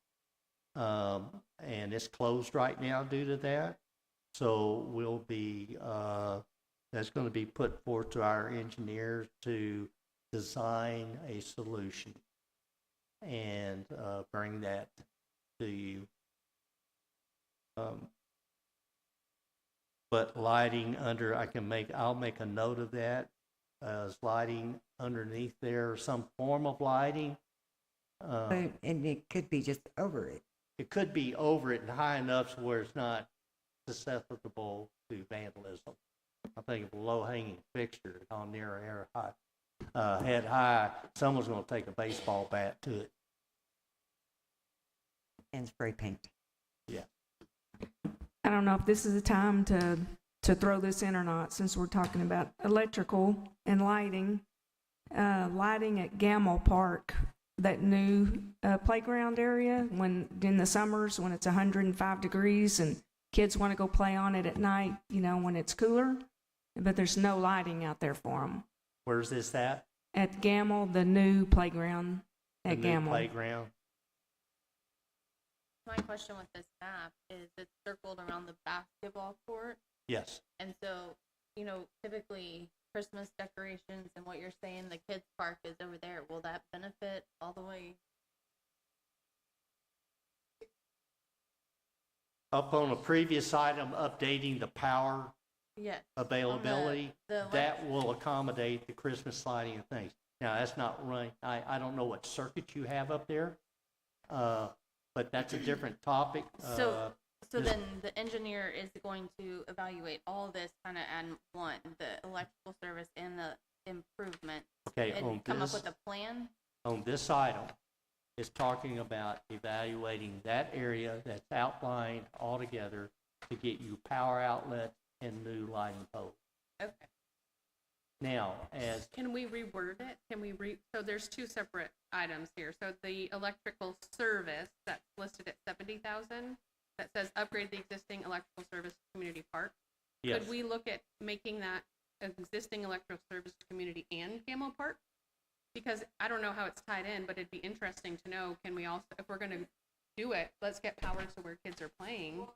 and it's closed right now due to that. So that's going to be put forth to our engineers to design a solution and bring that to you. But lighting under, I'll make a note of that, as lighting underneath there, or some form of lighting. And it could be just over it. It could be over it and high enough where it's not susceptible to vandalism. I think of a low-hanging fixture on near head high, someone's going to take a baseball bat to it. And spray paint. Yeah. I don't know if this is the time to throw this in or not, since we're talking about electrical and lighting. Lighting at Gamble Park, that new playground area, when in the summers when it's 105 degrees and kids want to go play on it at night, you know, when it's cooler, but there's no lighting out there for them. Where's this at? At Gamble, the new playground at The new Gamble. playground. My question with this map is it's circled around the basketball court. Yes. And so, you know, typically Christmas decorations and what you're saying, the kids' park is over there. Will that benefit all the way? Up on a previous item, updating the power Yes. availability, the that will accommodate the Christmas lighting and things. Now, that's not right. I don't know what circuit you have up there, but that's a different topic. So just- then the engineer is going to evaluate all this kind of at one, the electrical service and the improvement, Okay, on and come up this, with a plan? on this item, is talking about evaluating that area that's outlined altogether to get you power outlets and new lighting poles. Okay. Now, as Can we reword it? So there's two separate items here. So the electrical service that's listed at 70,000, that says upgrade the existing electrical service community park. Yes. Could we look at making that existing electrical service community and Camo Park? Because I don't know how it's tied in, but it'd be interesting to know, can we also, if we're gonna do it, let's get power to where kids are playing.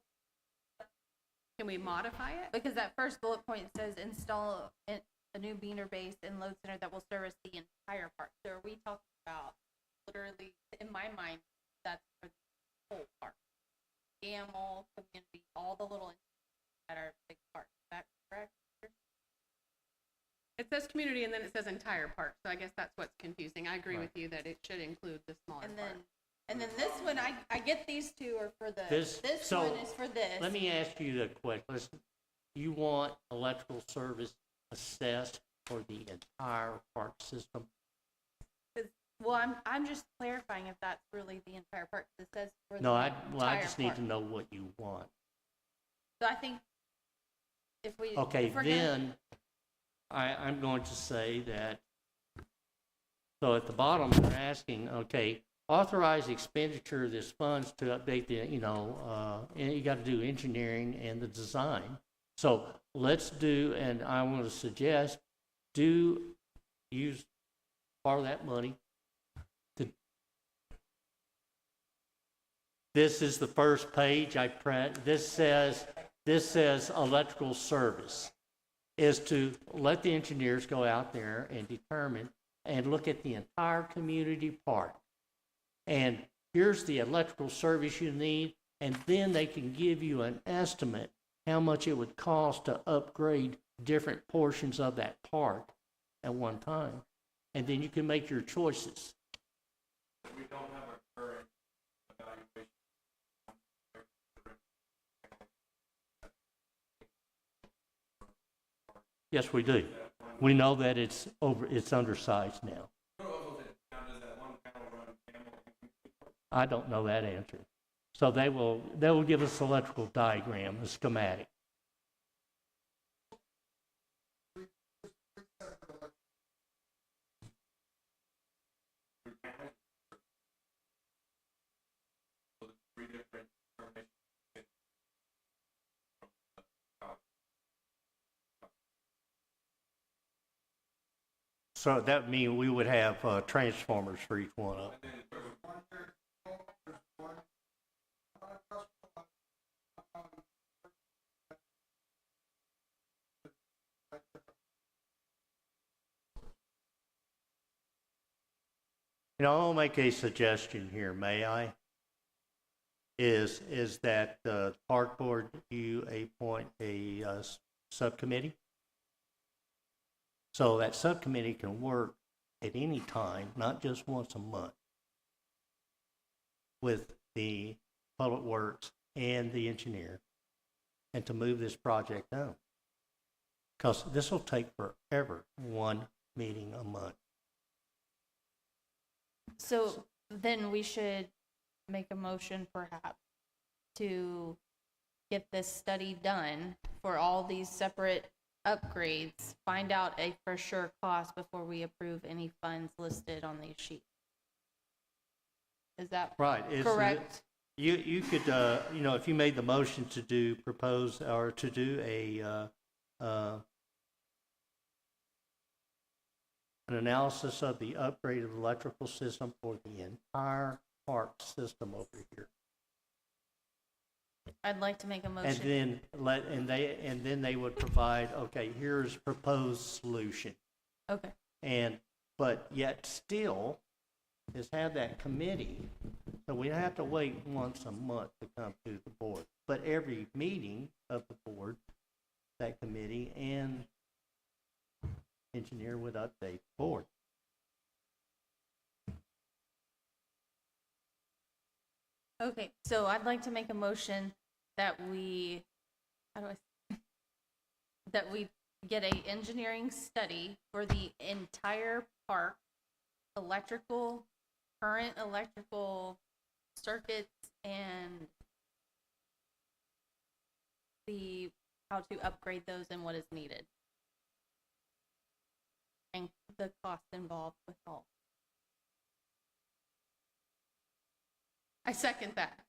Can we modify it? Because that first bullet point says install a new beaner base and load center that will service the entire park. So are we talking about literally, in my mind, that's for the whole park? Gamble, community, all the little that are big parks. Is that correct? It says community and then it says entire park, so I guess that's what's confusing. I agree Right. with you that it should include the smaller And part. then this one, I get these two are for the, This- this so, one is for this. Let me ask you the question. Listen, you want electrical service assessed for the entire park system? Well, I'm just clarifying if that's really the entire park. It says for the No, I entire just need park. to know what you want. So I think if we. Okay, if we're gonna- then I'm going to say that, so at the bottom, they're asking, okay, authorize expenditure of this funds to update the, and you got to do engineering and the design. So let's do, and I want to suggest, use part of that money to, this is the first page I print, this says electrical service, is to let the engineers go out there and determine and look at the entire community park. And here's the electrical service you need, and then they can give you an estimate how much it would cost to upgrade different portions of that park at one time. And then you can make your choices. We don't have a current evaluation. Yes, we do. We know that it's undersized now. I don't know that answer. So they will give us electrical diagram, a schematic. So that would mean we would have transformers for each one of them. I'll make a suggestion here, may I? Is that the park board, you appoint a subcommittee? So that subcommittee can work at any time, not just once a month, with the public works and the engineer, and to move this project on. Because this will take forever, one meeting a month. So then we should make a motion perhaps to get this study done for all these separate upgrades, find out a for sure cost before we approve any funds listed on these sheets. Is that Right. correct? You could, if you made the motion to propose or to do an analysis of the upgraded electrical system for the entire park system over here. I'd like to make a And motion. then they would provide, okay, here's proposed solution. Okay. But yet still is have that committee. So we have to wait once a month to come to the board. But every meeting of the board, that committee and engineer would update the board. Okay, so I'd like to make a motion that we, that we get a engineering study for the entire park, current electrical circuits, and how to upgrade those and what is needed. And the cost involved with all. I second that.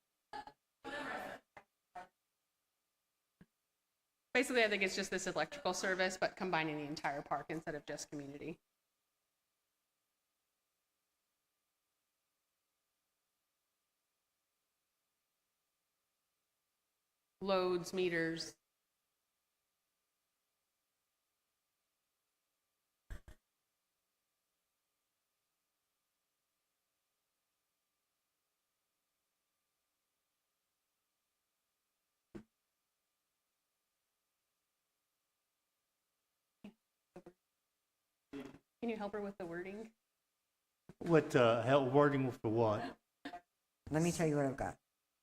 Basically, I think it's just this electrical service, but combining the entire park instead of just community. Loads, meters. Can you help her with the wording? What, help wording with the what? Let me tell you what I've got.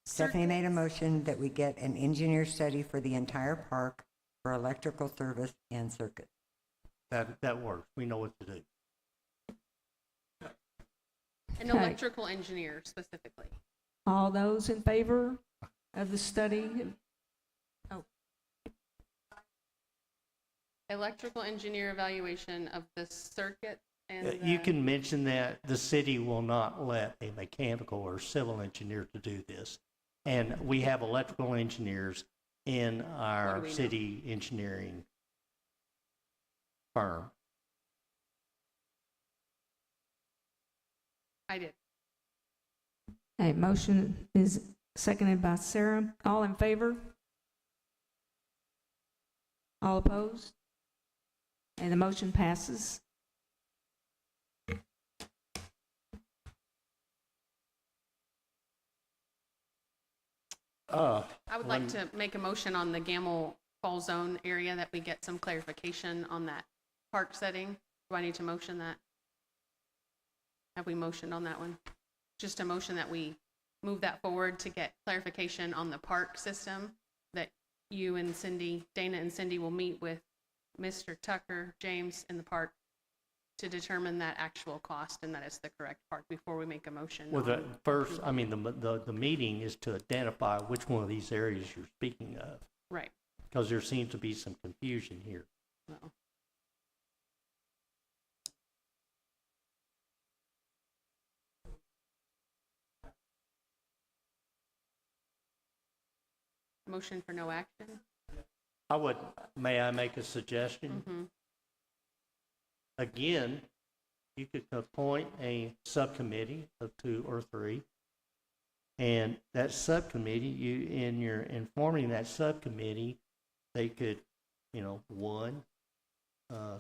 Stephanie made a motion that we get an engineer study for the entire park for electrical service and circuit. That works. We know what to do. An Okay. electrical engineer specifically. All those in favor of the study? Electrical engineer evaluation of the circuit and You the- can mention that the city will not let a mechanical or civil engineer to do this. And we have electrical engineers in What do our we know? city engineering firm. I did. A motion is seconded by Sarah. All in favor? All opposed? And the motion passes. I would like One- to make a motion on the Gamble Fall Zone area that we get some clarification on that park setting. Do I need to motion that? Have we motioned on that one? Just a motion that we move that forward to get clarification on the park system, that you and Cindy, Dana and Cindy will meet with Mr. Tucker, James in the park to determine that actual cost and that it's the correct park before we make a motion. Well, the on first, approval. I mean, the meeting is to identify which one of these areas you're speaking of, Right. because there seems to be some confusion here. Well, motion for no action? May I make a suggestion? Mm-hmm. Again, you could appoint a subcommittee of 2 or 3. And that subcommittee, in your informing that subcommittee, they could,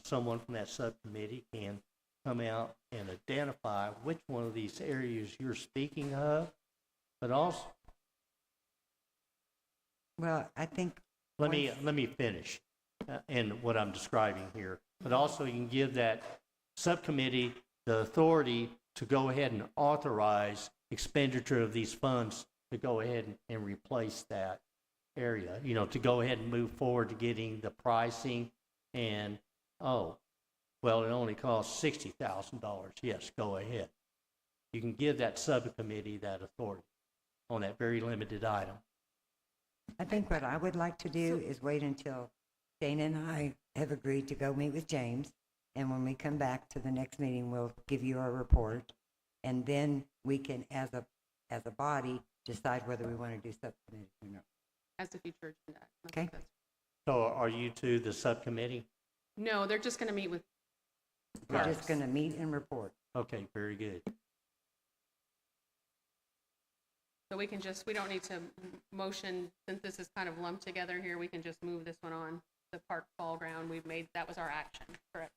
someone from that subcommittee can come out and identify which one of these areas you're speaking of, but also, Well, I think, let me finish in what I'm describing here. But also you can give that subcommittee the authority to go ahead and authorize expenditure of these funds to go ahead and replace that area, to go ahead and move forward to getting the pricing and, it only costs $60,000. Yes, go ahead. You can give that subcommittee that authority on that very limited item. I think what I would like to do is wait until Dana and I have agreed to go meet with James. And when we come back to the next meeting, we'll give you our report. And then we can, as a body, decide whether we want to do subcommittee or not. As a future agenda. I Okay. think that's- So are you two the subcommittee? No, they're just going to meet with. We're parks. just going to meet and report. Okay, very good. So we don't need to motion, since this is kind of lumped together here, we can just move this one on. The park fall ground, that was our action, correct?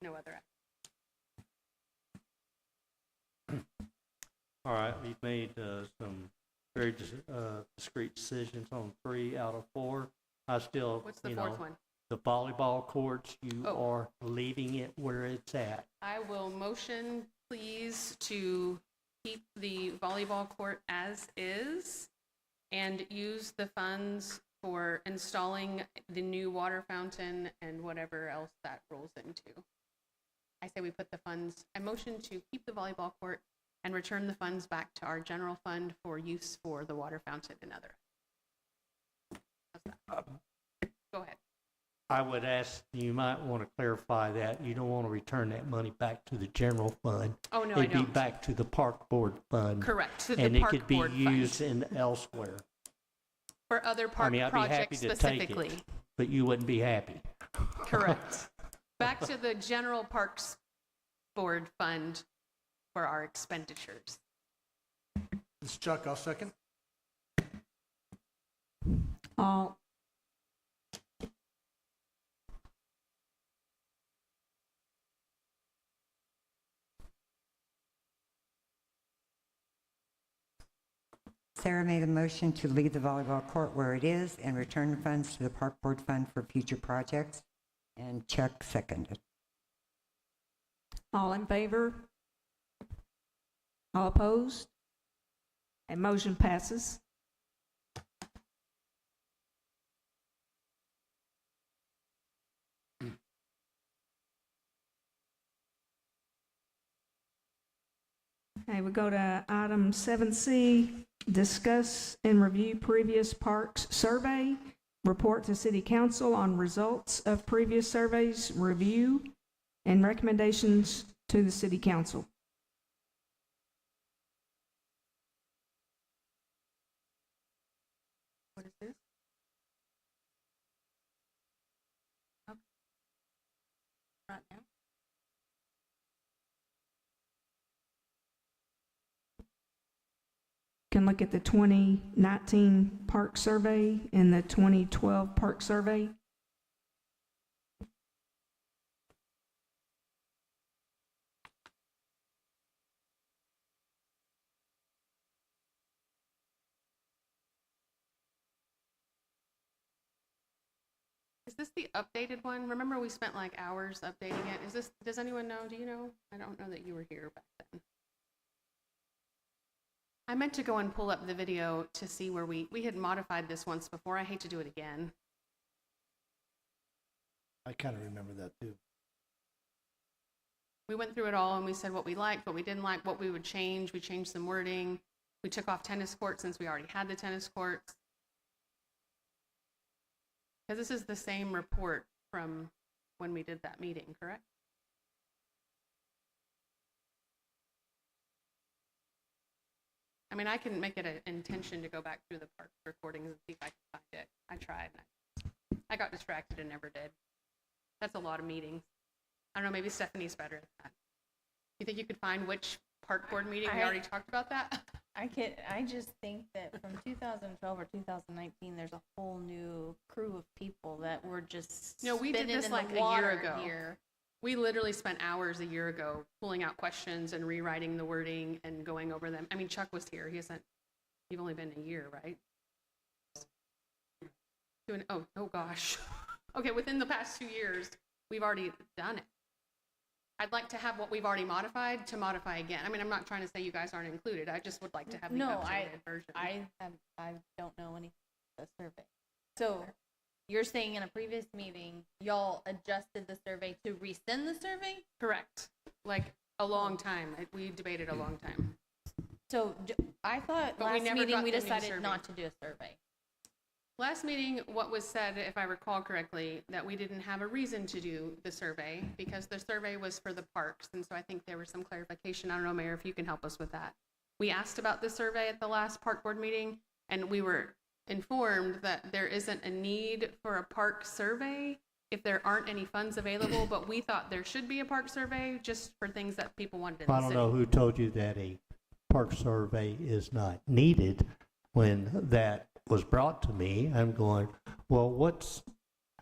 No other action. All right, we've made some very discrete decisions on 3 out of 4. I still, What's the fourth one? the volleyball courts, you Oh. are leaving it where it's at. I will motion, please, to keep the volleyball court as is and use the funds for installing the new water fountain and whatever else that rolls into. I say we put the funds, I motion to keep the volleyball court and return the funds back to our general fund for use for the water fountain and other. How's that? Go ahead. I would ask, you might want to clarify that. You don't want to return that money back to the general fund. Oh, no, I It'd be don't. back to the park board fund. Correct, to the And it park could be board fund. used in elsewhere. For other park mean, I'd be happy projects to take it. specifically. But you wouldn't be happy. Correct. Back to the general parks board fund for our expenditures. This is Chuck, I'll second. All, Sarah made a motion to leave the volleyball court where it is and return the funds to the park board fund for future projects. And Chuck seconded. all in favor? All opposed? And motion passes. Okay, we go to item 7C, discuss and review previous parks survey, report to city council on results of previous surveys, review, and recommendations to the city council. What is this? Okay. Right now? Can look at the 2019 park survey and the 2012 park survey. Is this the updated one? Remember we spent like hours updating it? Is this, does anyone know? Do you know? I don't know that you were here back then. I meant to go and pull up the video to see where we had modified this once before. I hate to do it again. I kind of remember that too. We went through it all and we said what we liked, what we didn't like, what we would change. We changed some wording. We took off tennis courts since we already had the tennis courts. Because this is the same report from when we did that meeting, correct? I mean, I can make it an intention to go back through the park recordings and see if I can find it. I tried. I got distracted and never did. That's a lot of meetings. I don't know, maybe Stephanie's better at that. You think you could find which park board meeting we already talked about that? I just think that from 2012 or 2019, there's a whole new crew of people that were just No, we did spinning this in like the a year water ago. here. We literally spent hours a year ago pulling out questions and rewriting the wording and going over them. I mean, Chuck was here. You've only been a year, right? Oh gosh. Okay, within the past 2 years, we've already done it. I'd like to have what we've already modified to modify again. I mean, I'm not trying to say you guys aren't included. I just would like to have the updated version. I don't know anything about the survey. So you're saying in a previous meeting, y'all adjusted the survey to resend the survey? Correct. Like a long time. We debated a long time. So I thought But we last never meeting got we the new decided survey. not to do a survey. Last meeting, what was said, if I recall correctly, that we didn't have a reason to do the survey because the survey was for the parks. And so I think there was some clarification. I don't know, Mayor, if you can help us with that. We asked about the survey at the last park board meeting, and we were informed that there isn't a need for a park survey if there aren't any funds available, but we thought there should be a park survey just for things that people wanted in the I city. don't know who told you that a park survey is not needed. When that was brought to me, I'm going, well, what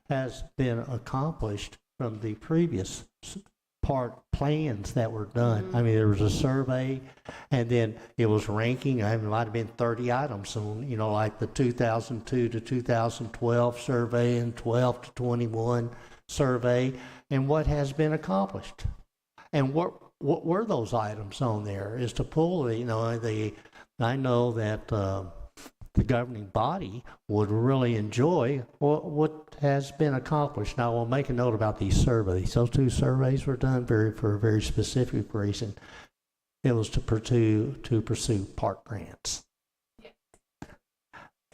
has been accomplished from the previous park plans that were done? I mean, there was a survey, and then it was ranking. It might have been 30 items on, like the 2002 to 2012 survey and 12 to 21 survey, and what has been accomplished. And what were those items on there is to pull, I know that the governing body would really enjoy what has been accomplished. Now, we'll make a note about these surveys. Those 2 surveys were done for a very specific reason. It was to pursue park grants.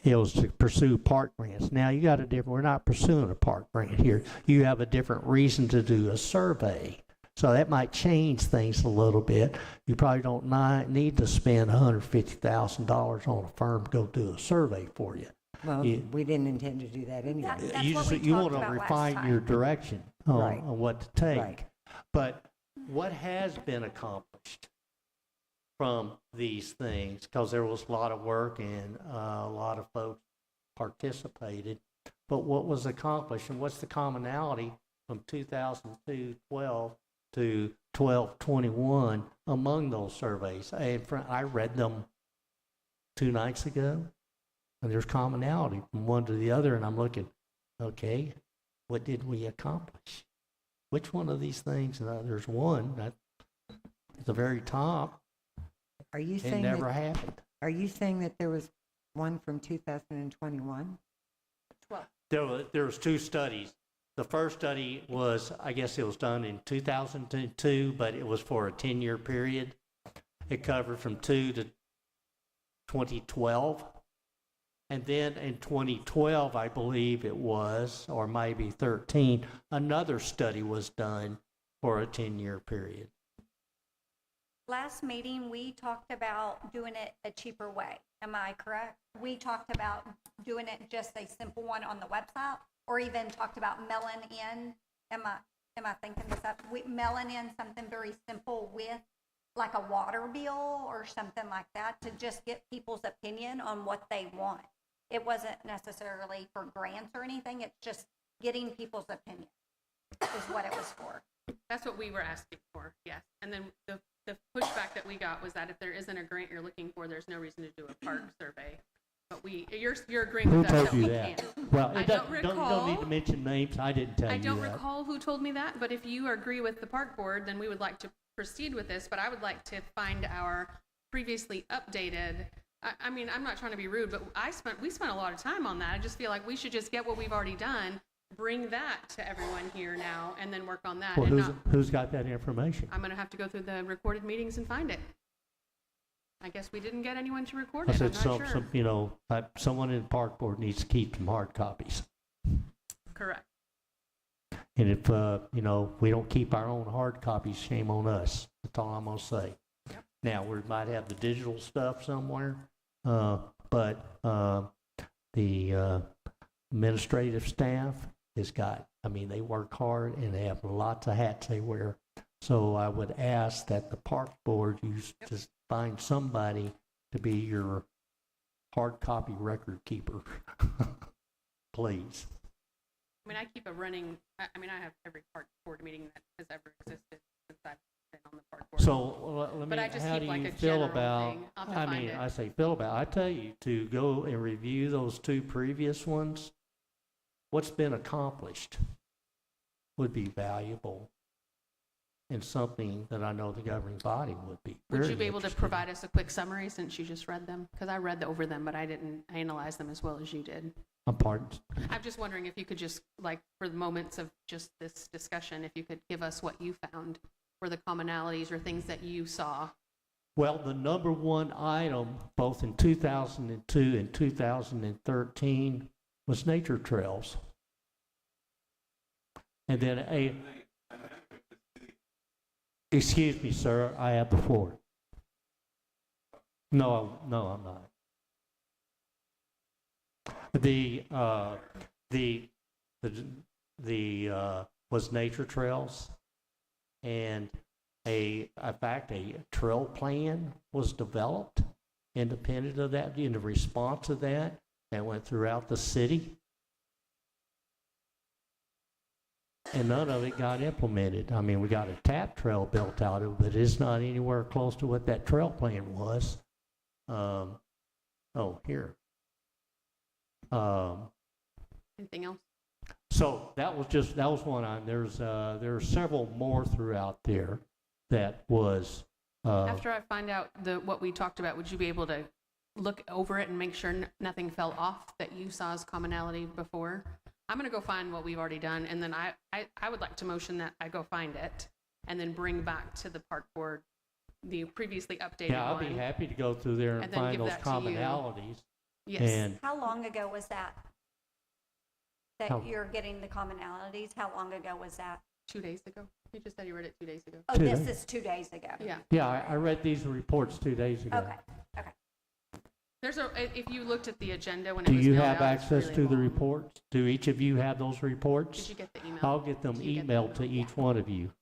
It was to pursue park grants. Now, you got we're not pursuing a park grant here. You have a different reason to do a survey. So that might change things a little bit. You probably don't need to spend $150,000 on a firm to go do a survey for you. Well, Yeah. we didn't intend to do that anyway. That's You what just, we you talked want to about last refine your time. direction Right. on what to take. Right. But what has been accomplished from these things, because there was a lot of work and a lot of folks participated, but what was accomplished and what's the commonality from 2002-12 to 12-21 among those surveys? I read them 2 nights ago, and there's commonality from one to the other, and I'm looking, okay, what did we accomplish? Which one of these things? There's one at the very top. Are you It saying never that, happened. are you saying that there was one from 2021? There was 2 studies. The first study was, I guess it was done in 2002, but it was for a 10-year period. It covered from 2 to 2012. And then in 2012, I believe it was, or maybe 13, another study was done for a 10-year period. Last meeting, we talked about doing it a cheaper way. Am I correct? We talked about doing it just a simple one on the website, or even talked about mailing in. Am I thinking this up? Mailing in something very simple with like a water bill or something like that to just get people's opinion on what they want. It wasn't necessarily for grants or anything. It's just getting people's opinion is what it was for. That's what we were asking for, yes. And then the pushback that we got was that if there isn't a grant you're looking for, there's no reason to do a park survey. But you're agreeing Who with us told that you we that? can. Well, I it don't doesn't, you don't need to recall. mention names. I didn't tell I you don't that. recall who told me that, but if you agree with the park board, then we would like to proceed with this. But I would like to find our previously updated, I mean, I'm not trying to be rude, but we spent a lot of time on that. I just feel like we should just get what we've already done, bring that to everyone here now, and then work on that. Well, And not, who's got that information? I'm gonna have to go through the recorded meetings and find it. I guess we didn't get anyone to record I it, I'm said, not sure. someone in the park board needs to keep some hard copies. Correct. And if, we don't keep our own hard copies, shame on us. That's all I'm gonna say. Yep. Now, we might have the digital stuff somewhere, but the administrative staff has got, they work hard and they have lots of hats they wear. So I would ask that the park board just find somebody to be your hard copy record keeper, please. I mean, I keep a running, I have every park board meeting that has ever existed since I've been on the park board. So let me, But I just how keep do like you a feel general about, thing. I'll have to find it. I say feel about, I tell you to go and review those 2 previous ones. What's been accomplished would be valuable and something that I know the governing body would be Would very you be able to interested in. provide us a quick summary since you just read them? Because I read over them, but I didn't analyze them as well as you did. I'm pardon. I'm just wondering if you could just, like, for the moments of just this discussion, if you could give us what you found for the commonalities or things that you saw. Well, the number one item, both in 2002 and 2013, was nature trails. And then excuse me, sir, I have the floor. No, I'm not. Was nature trails, and in fact, a trail plan was developed independent of that, in the response to that, and went throughout the city. And none of it got implemented. We got a tap trail built out of it, but it's not anywhere close to what that trail plan was. Here. Anything else? So that was one on. There are several more throughout there that was. After I find out what we talked about, would you be able to look over it and make sure nothing fell off that you saw as commonality before? I'm going to go find what we've already done, and then I would like to motion that I go find it and then bring back to the park board the previously updated Yeah, I'll one. be happy to go through there and And then find give those that to you. commonalities. Yes. And How long ago was that? How- That you're getting the commonalities? How long ago was that? 2 days ago. You just said you read it 2 days ago. Oh, 2 this days. is 2 days ago. Yeah. yeah, I read these reports 2 days ago. Okay, okay. There's if you looked at the agenda when it Do was you mailed have out, it's access really to the long. reports? Do each of you have those Did reports? you get the email? I'll get them Did you get the emailed to email? each one of you.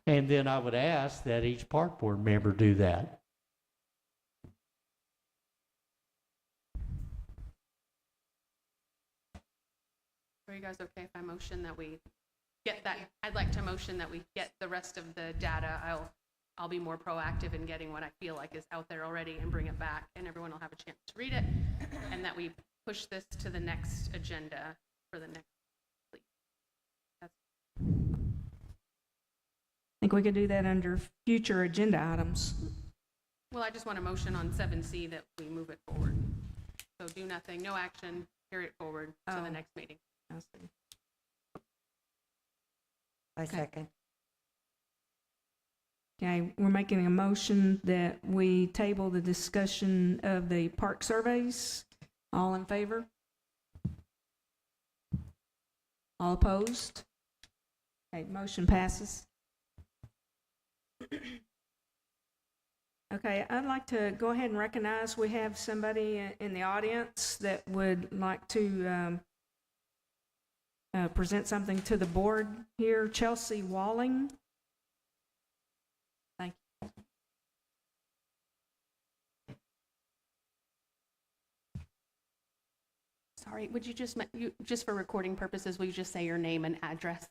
And then I would ask that each park board member do that. Are you guys okay if I motion that we get that? I'd like to motion that we get the rest of the data. I'll be more proactive in getting what I feel like is out there already and bring it back, and everyone will have a chance to read it, and that we push this to the next agenda for the next week. I think we could do that under future agenda items. Well, I just want a motion on 7C that we move it forward. So do nothing, no action, carry it forward to Oh. the next meeting. I see. I second. Okay, we're making a motion that we table the discussion of the park surveys. All in favor? All opposed? Okay, motion passes. Okay, I'd like to go ahead and recognize we have somebody in the audience that would like to present something to the board here. Chelsea Walling. Thank you. Sorry, would you just for recording purposes, will you just say your name and address?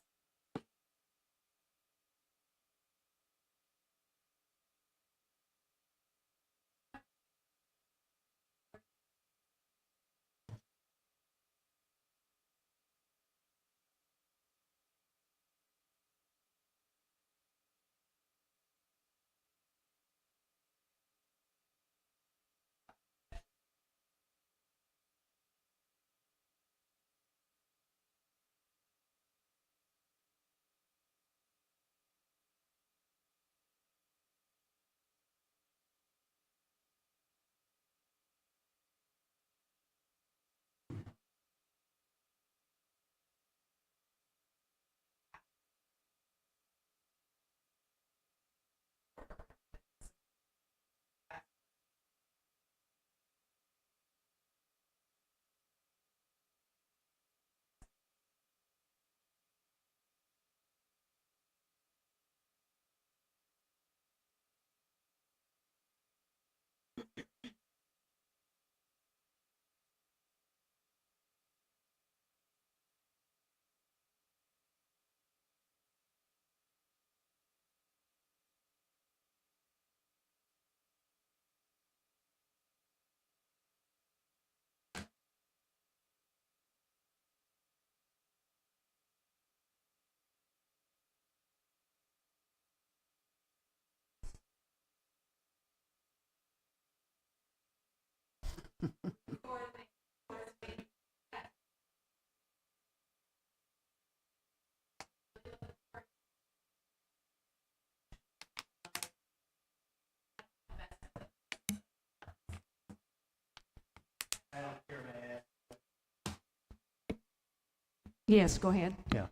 Yes, go ahead. Yeah.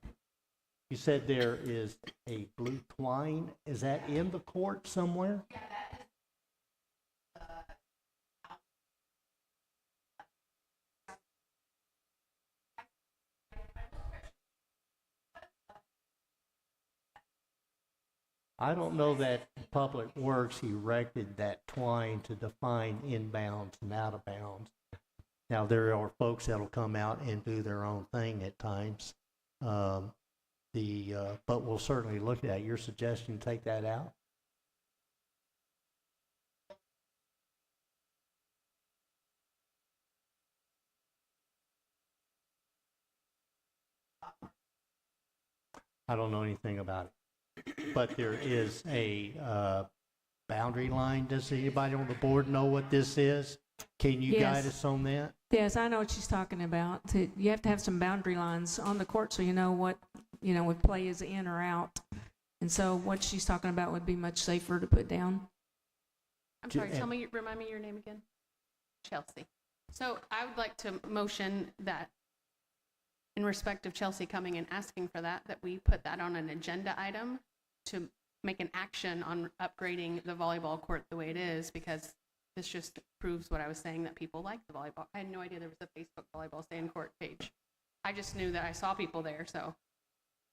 You said there is a blue twine. Is that in the court somewhere? I don't know that Public Works erected that twine to define inbounds and out of bounds. Now, there are folks that'll come out and do their own thing at times. But we'll certainly look at your suggestion, take that out. I don't know anything about it, but there is a boundary line. Does anybody on the board know what this is? Can you guide Yes. us on that? Yes, I know what she's talking about. You have to have some boundary lines on the court so you know what play is in or out. And so what she's talking about would be much safer to put down. I'm sorry, remind me your name again? Chelsea. So I would like to motion that in respect of Chelsea coming and asking for that we put that on an agenda item to make an action on upgrading the volleyball court the way it is, because This just proves what I was saying, that people like the volleyball. I had no idea there was a Facebook volleyball sand court page. I just knew that I saw people there, so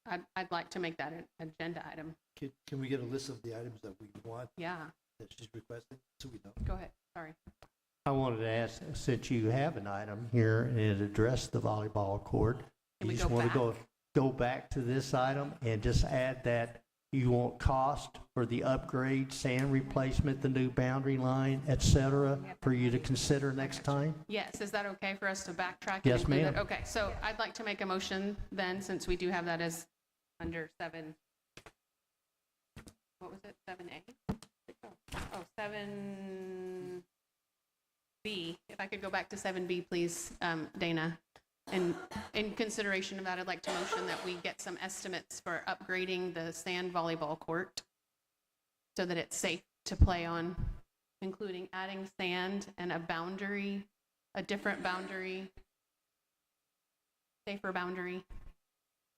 I'd like to make that an agenda item. Can we get a list of the items that we want Yeah, that she's requesting, so we know? go ahead, sorry. I wanted to ask, since you have an item here and it addressed the volleyball court, Can you we just go want to back? go back to this item and just add that you want cost for the upgrade, sand replacement, the new boundary line, et cetera, for you to consider next time? Yes, is that okay for us to backtrack? and Yes, include that? ma'am. Okay, so I'd like to make a motion then, since we do have that as under 7, what was it, 7A? Oh, 7B. If I could go back to 7B, please, Dana. And in consideration of that, I'd like to motion that we get some estimates for upgrading the sand volleyball court so that it's safe to play on, including adding sand and a boundary, a different boundary, safer boundary,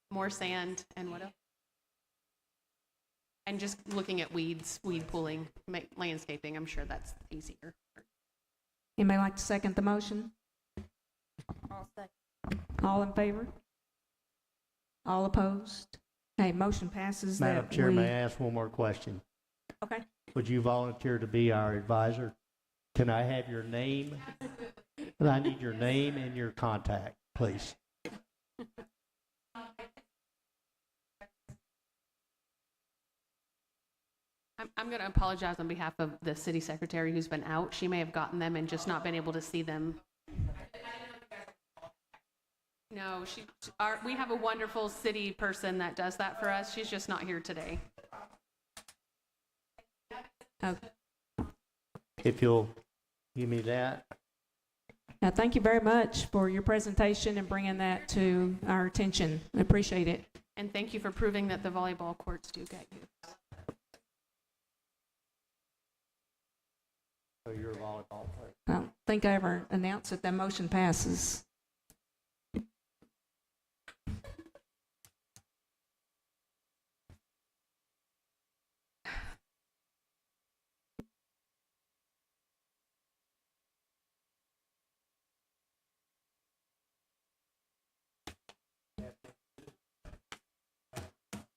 more sand, and what else? And just looking at weeds, weed pulling, landscaping, I'm sure that's easier. Anybody like to second the motion? All in favor? All opposed? Okay, motion passes that Madam Chair, we- may I ask one more question? Okay. Would you volunteer to be our advisor? Can I have your name? I need your name and your contact, please. I'm going to apologize on behalf of the city secretary who's been out. She may have gotten them and just not been able to see them. No, we have a wonderful city person that does that for us. She's just not here today. Okay. If you'll give me that. Now, thank you very much for your presentation and bringing that to our attention. I appreciate it. And thank you for proving that the volleyball courts do get used. So you're a volleyball player. I don't think I ever announced that that motion passes.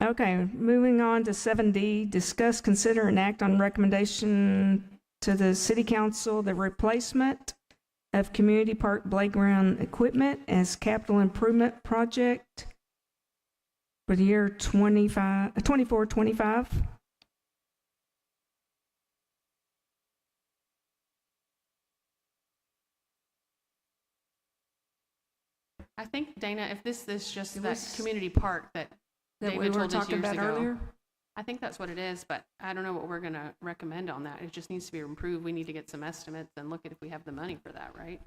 Okay, moving on to 7D, discuss, consider, and act on recommendation to the city council, the replacement of community park playground equipment as capital improvement project for the year 24-25. I think, Dana, if this is just It that was- community park that That we David were told us talking years about ago. earlier? I think that's what it is, but I don't know what we're going to recommend on that. It just needs to be improved. We need to get some estimates and look at if we have the money for that, right?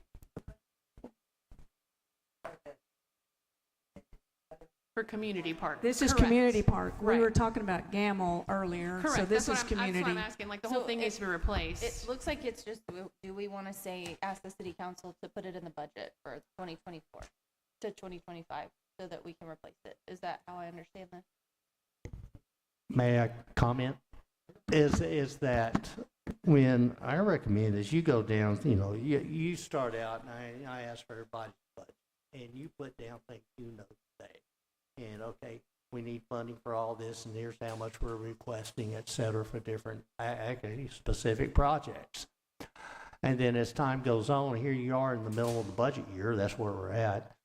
For community park. This is Correct. community park. We Right. were talking about Gamble earlier, so Correct. this That's is what that's what community. I'm asking. Like, the whole So thing needs to be replaced. It looks like it's just, do we want to say, ask the city council to put it in the budget for 2024 to 2025 so that we can replace it? Is that how I understand this? May I comment? Is that when I recommend is you go down, you start out and I ask for everybody's budget and you put down things you know today. And okay, we need funding for all this and here's how much we're requesting, et cetera, for different specific projects. And then as time goes on, here you are in the middle of the budget year, that's where we're at,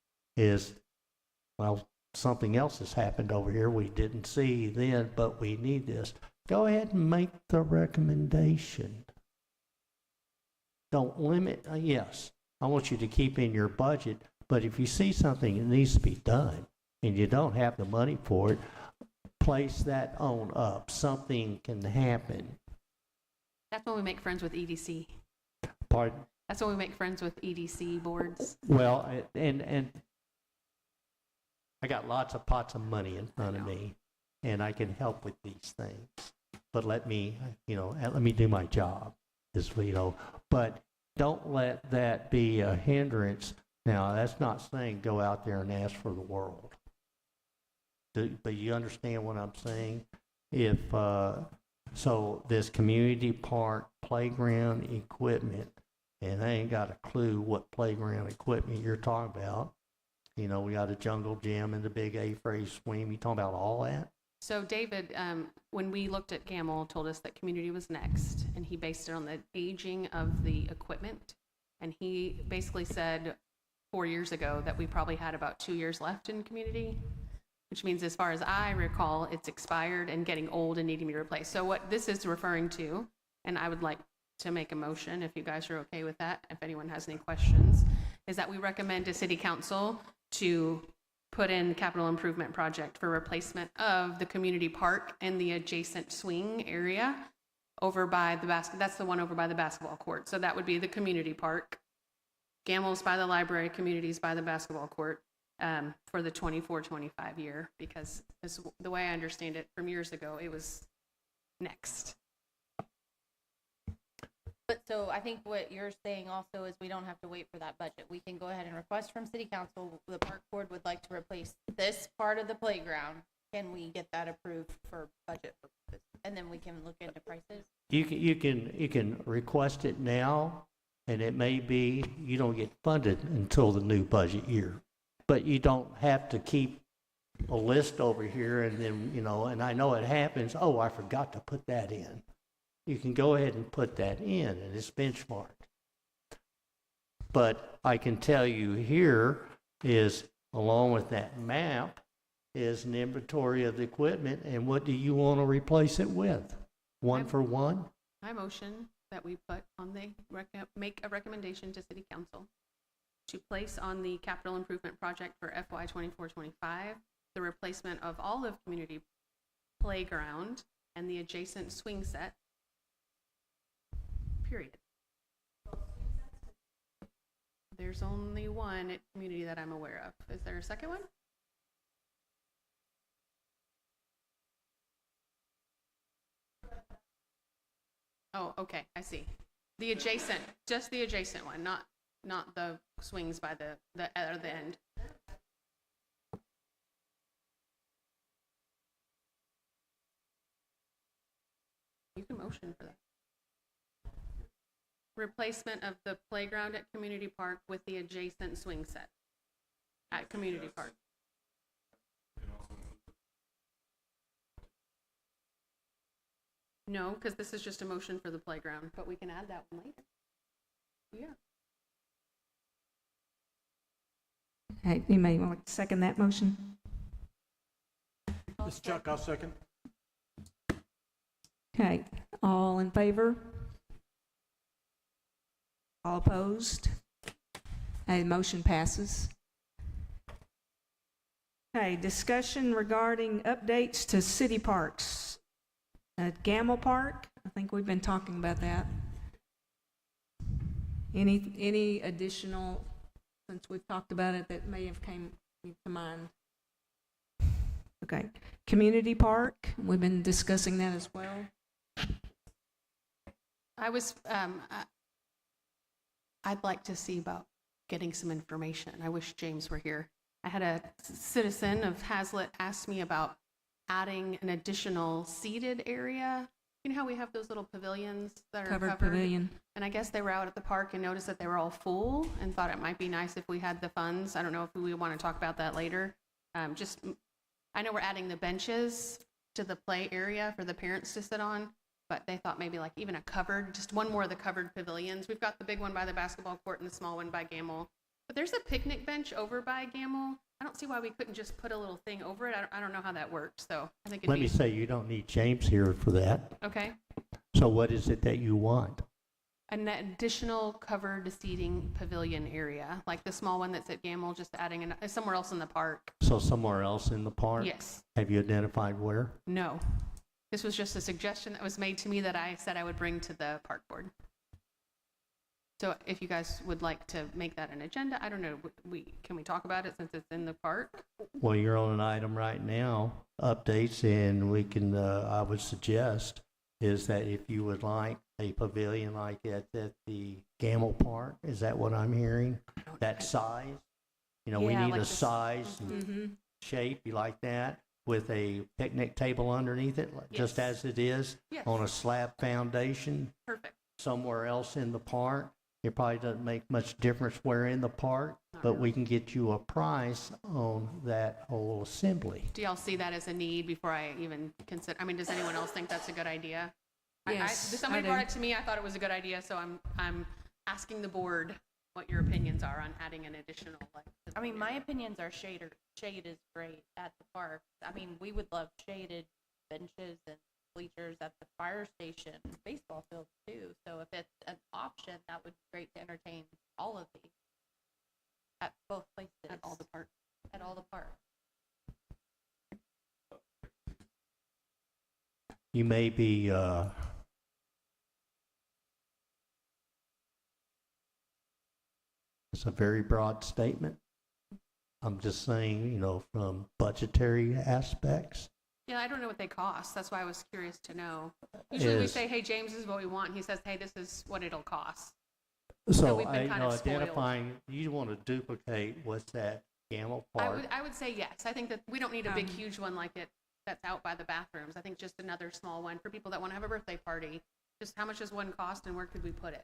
something else has happened over here we didn't see then, but we need this. Go ahead and make the recommendation. Don't limit, yes, I want you to keep in your budget, but if you see something that needs to be done and you don't have the money for it, place that on up. Something can happen. That's when we make friends with EDC. Pardon? That's when we make friends with EDC boards. Well, and I got lots of pots of money in front of me, and I can help with these things. But let me do my job, but don't let that be a hindrance. Now, that's not saying go out there and ask for the world. But you understand what I'm saying? So this community park playground equipment, and I ain't got a clue what playground equipment you're talking about. You know, we got a jungle gym and the big A-frame swing. You talking about all that? So David, when we looked at Gamble, told us that community was next, and he based it on the aging of the equipment. And he basically said 4 years ago that we probably had about 2 years left in community, which means as far as I recall, it's expired and getting old and needing to be replaced. So what this is referring to, and I would like to make a motion, if you guys are okay with that, if anyone has any questions, is that we recommend to city council to put in capital improvement project for replacement of the community park and the adjacent swing area over by the that's the one over by the basketball court. So that would be the community park. Gamble's by the library, communities by the basketball court, for the 24-25 year, because the way I understand it from years ago, it was next. But so I think what you're saying also is we don't have to wait for that budget. We can go ahead and request from city council, the park board would like to replace this part of the playground. Can we get that approved for budget purposes? And then we can look into prices? You can request it now, and it may be you don't get funded until the new budget year. But you don't have to keep a list over here and then, you know, and I know it happens, oh, I forgot to put that in. You can go ahead and put that in, and it's benchmarked. But I can tell you here is, along with that map, is an inventory of the equipment, and what do you want to replace it with? One for one? I motion that we put on the, make a recommendation to city council to place on the capital improvement project for FY 24-25, the replacement of all of community playground and the adjacent swing set. Period. There's only one at community that I'm aware of. Is there a second one? Oh, okay, I see. The adjacent, just the adjacent one, not the swings by the other end. You can motion for that. Replacement of the playground at Community Park with the adjacent swing set at Community Park. No, because this is just a motion for the playground, but we can add that one later. Yeah. Okay, anybody want to second that motion? This is Chuck, I'll second. Okay, all in favor? All opposed? Okay, motion passes. Okay, discussion regarding updates to city parks. At Gamble Park, I think we've been talking about that. Any additional, since we've talked about it, that may have came to mind? Okay, Community Park, we've been discussing that as well. I was, I'd like to see about getting some information. I wish James were here. I had a citizen of Hazlet ask me about adding an additional seated area. You know how we have those little pavilions that are covered? Pavilion. And I guess they were out at the park and noticed that they were all full and thought it might be nice if we had the funds. I don't know if we want to talk about that later. I know we're adding the benches to the play area for the parents to sit on, but they thought maybe like even a covered, just one more of the covered pavilions. We've got the big one by the basketball court and the small one by Gamble. But there's a picnic bench over by Gamble. I don't see why we couldn't just put a little thing over it. I don't know how that works, so I think it'd Let be... me say, you don't need James here for that. Okay. So what is it that you want? An additional covered seating pavilion area, like the small one that's at Gamble, just adding somewhere else in the park. So somewhere else in the park? Yes. Have you identified where? No. This was just a suggestion that was made to me that I said I would bring to the park board. So if you guys would like to make that an agenda, I don't know, can we talk about it since it's in the park? Well, you're on an item right now, updates, and we can, I would suggest, is that if you would like a pavilion like at the Gamble Park, is that what I'm hearing? That size? You know, we Yeah, need like a this. size and shape, you like that, with a picnic table underneath it, just Yes. as it is, Yes. on a slab foundation? Perfect. somewhere else in the park, it probably doesn't make much difference where in the park, but we can get you a price on that whole assembly. Do y'all see that as a need before I even consider, I mean, does anyone else think that's a good idea? Yes, Somebody I brought do. it to me, I thought it was a good idea, so I'm asking the board what your opinions are on adding an additional, like. I mean, my opinions are shade is great at the park. I mean, we would love shaded benches and bleachers at the fire station, baseball field too. So if it's an option, that would be great to entertain all of these at both places. At all the parks. At all the parks. You may be, it's a very broad statement. I'm just saying, from budgetary aspects. Yeah, I don't know what they cost. That's why I was curious to know. Usually we Is- say, hey, James, this is what we want. And he says, hey, this is what it'll cost. So So we've been kind of spoiled. identifying, you want to duplicate what's that Gamble Park. I would say yes. I think that we don't need a big, Um, huge one like it that's out by the bathrooms. I think just another small one for people that want to have a birthday party. Just how much does one cost and where could we put it?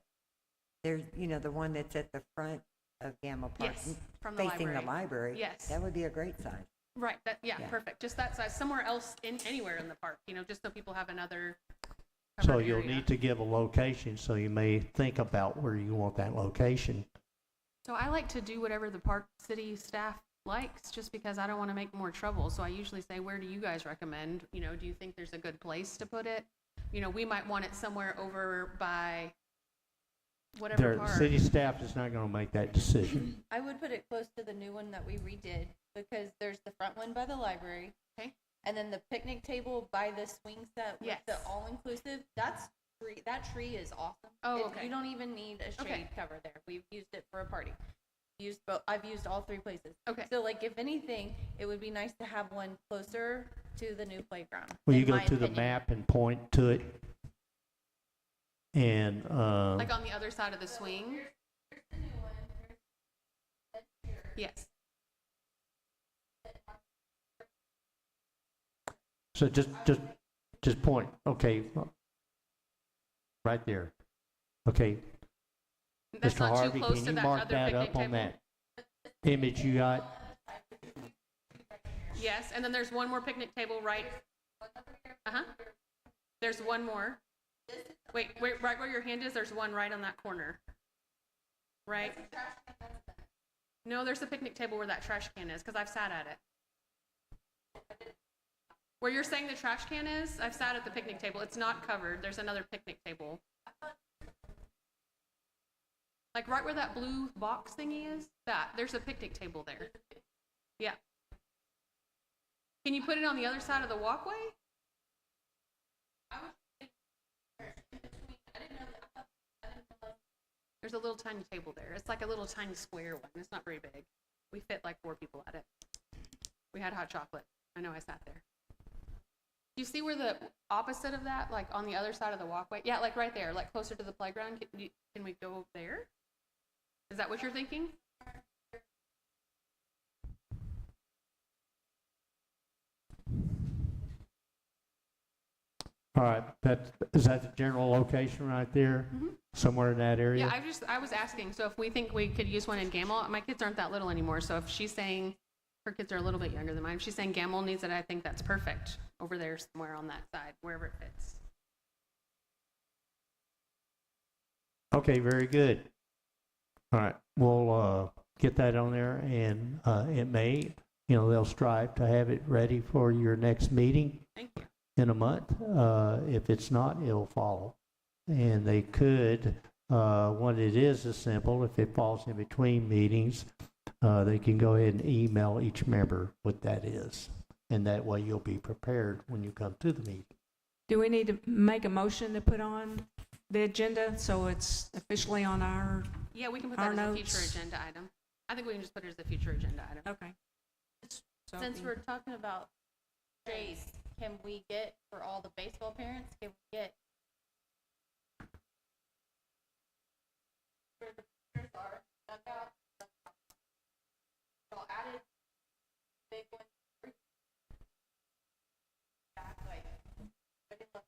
There's, the one that's at the front of Gamma Park. Yes, from the Facing the library. library. Yes. That would be a great size. Right, yeah, Yeah. perfect. Just that size, somewhere else anywhere in the park, just so people have another So covered you'll area. need to give a location, so you may think about where you want that location. So I like to do whatever the park city staff likes, just because I don't want to make more trouble. So I usually say, where do you guys recommend? Do you think there's a good place to put it? We might want it somewhere over by whatever The park. city staff is not going to make that decision. I would put it close to the new one that we redid because there's the front one by the library. Okay. And then the picnic table by the swing set with Yes. the all-inclusive, that tree is awesome. Oh, It- okay. You don't even need a Okay. shade cover there. We've used it for a party. I've used all three places. Okay. So like, if anything, it would be nice to have one closer to the new playground. Well, you in go my to the opinion. map and point to it. And, Like on the other side of the swing? Yes. so just point, okay, right there. Okay, That's Mr. not Harvey, too close can to you that mark other that picnic up on table? that image you got? Yes, and then there's one more picnic table right. Uh-huh. There's one more. Wait, right where your hand is, there's one right on that corner. Right? No, there's a picnic table where that trash can is, because I've sat at it. Where you're saying the trash can is, I've sat at the picnic table. It's not covered. There's another picnic table. Like right where that blue box thingy is, there's a picnic table there. Yeah. Can you put it on the other side of the walkway? There's a little tiny table there. It's like a little tiny square one. It's not very big. We fit like 4 people at it. We had hot chocolate. I know I sat there. Do you see where the opposite of that, like on the other side of the walkway? Yeah, like right there, like closer to the playground. Can we go there? Is that what you're thinking? All right, is that the general location right there? Somewhere in that area? Yeah, I was asking, so if we think we could use one in Gamble, my kids aren't that little anymore, so if she's saying, her kids are a little bit younger than mine, if she's saying Gamble needs it, I think that's perfect, over there somewhere on that side, wherever it fits. Okay, very good. All right, we'll get that on there, and it may, they'll strive to have it ready for your next meeting Thank you. in a month. If it's not, it'll follow. And they could, when it is simple, if it falls in between meetings, they can go ahead and email each member what that is. And that way you'll be prepared when you come to the meeting. Do we need to make a motion to put on the agenda so it's officially on our, Yeah, we can put Our that as a future notes. agenda item. I think we can just put it as a future agenda item. okay. So Since we're talking about shades, can we get, for all the baseball parents, can we get where the pictures are dugout, so added big one. Back, like, I didn't look.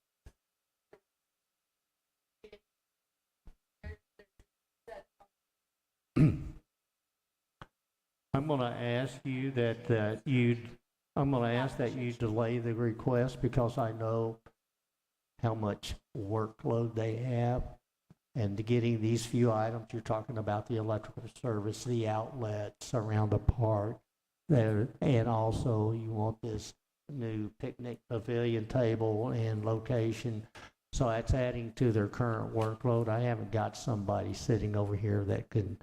I'm gonna ask you I'm gonna ask that you delay the request because I know how much workload they have. And getting these few items, you're talking about the electrical service, the outlets around the park, there, and also you want this new picnic pavilion table and location. So that's adding to their current workload. I haven't got somebody sitting over here that can,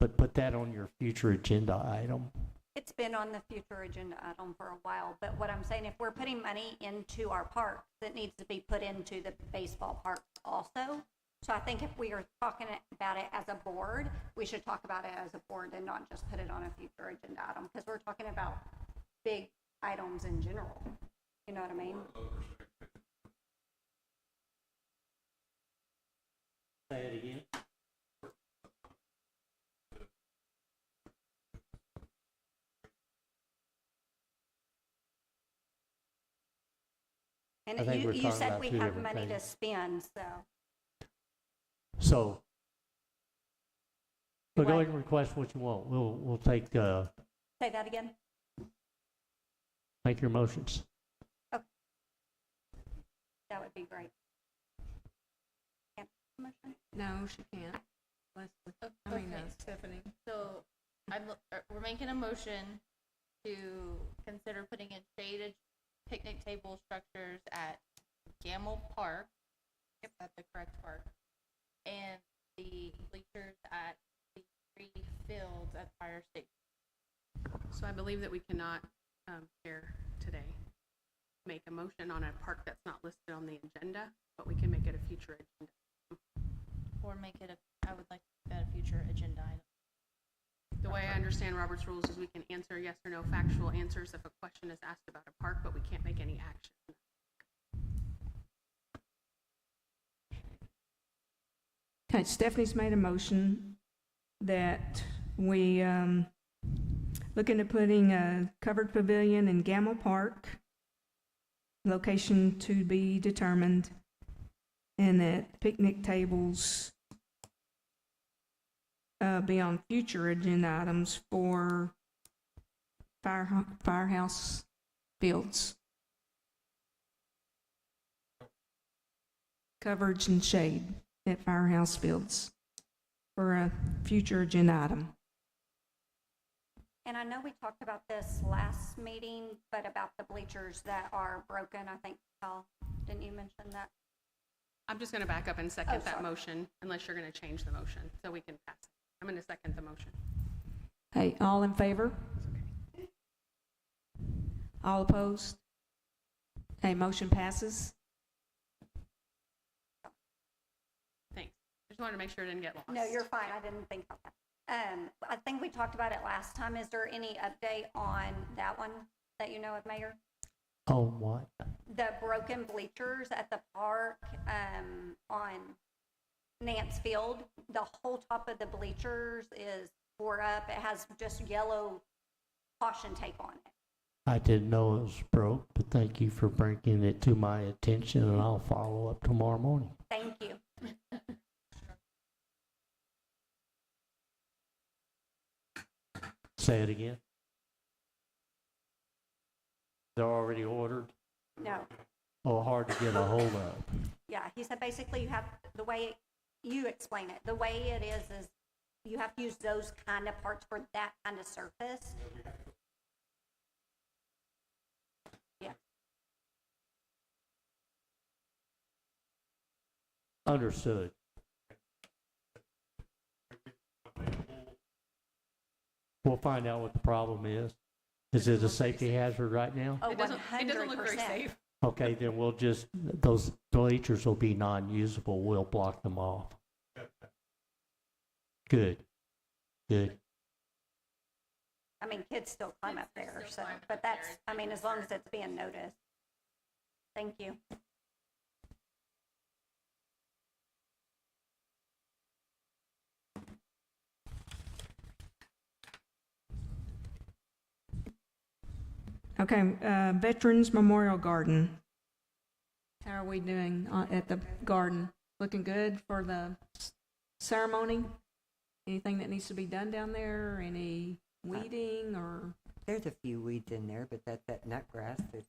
but put that on your future agenda item. It's been on the future agenda item for a while, but what I'm saying, if we're putting money into our parks, it needs to be put into the baseball parks also. So I think if we are talking about it as a board, we should talk about it as a board and not just put it on a future agenda item, because we're talking about big items in general. You know what I mean? Say it again. And I think we're you talking said about we two have different money to things. spend, so. So go What? ahead and request what you want. We'll take, Say that again? make your motions. That would be great. Can't motion? No, she can't. Okay, Stephanie. so we're making a motion to consider putting in shaded picnic table structures at Gamble Park, if that's the correct park, and the bleachers at the three fields at Fire Station. So I believe that we cannot, Chair, today, make a motion on a park that's not listed on the agenda, but we can make it a future agenda. Or make it I would like to make that a future agenda item. The way I understand Robert's rules is we can answer yes or no factual answers if a question is asked about a park, but we can't make any action. Okay, Stephanie's made a motion that we, look into putting a covered pavilion in Gamble Park, location to be determined, and that picnic tables be on future agenda items for firehouse fields. Coverage and shade at firehouse fields for a future agenda item. And I know we talked about this last meeting, but about the bleachers that are broken, I think, Paul, didn't you mention that? I'm just going to back up and second that sorry. motion unless you're going to change the motion so we can pass it. I'm going to second the motion. Hey, all in favor? All opposed? Okay, motion passes. Thanks. Just wanted to make sure it didn't get lost. No, you're fine. I didn't think about that. I think we talked about it last time. Is there any update on that one that you know of, Mayor? Oh, what? The broken bleachers at the park, on Nance Field, the whole top of the bleachers is tore up. It has just yellow caution tape on it. I didn't know it was broke, but thank you for bringing it to my attention, and I'll follow up tomorrow morning. Thank you. Say it again. They're already ordered? No, Oh, hard to get a hold of. yeah, he said basically you have, the way you explain it, the way it is you have to use those kind of parts for that kind of surface. Yeah, Understood. We'll find out what the problem is. Is it a safety hazard right now? oh, It doesn't look very 100%. safe. Okay, then we'll just, those bleachers will be non-usable. We'll block them off. Good. Good. I mean, kids still climb up there, still so, climb up but there. that's, I mean, as long as it's being noticed. Thank you. Okay, Veterans Memorial Garden. How are we doing at the garden? Looking good for the ceremony? Anything that needs to be done down there, any weeding or? There's a few weeds in there, but that's that nut grass that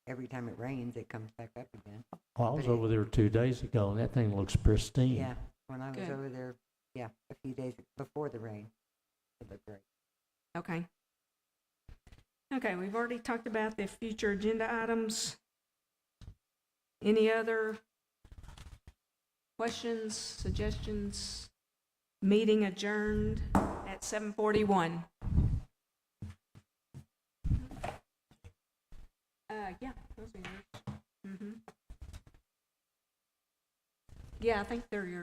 every time it rains, it comes back up again. Well, I was But it- over there 2 days ago, and that thing looks pristine. Yeah, when I was Good. over there, yeah, a few days before the rain, it looked great. Okay. Okay, we've already talked about the future agenda items. Any other questions, suggestions? Meeting adjourned at 7:41. Yeah, those are yours. Yeah, I think they're yours.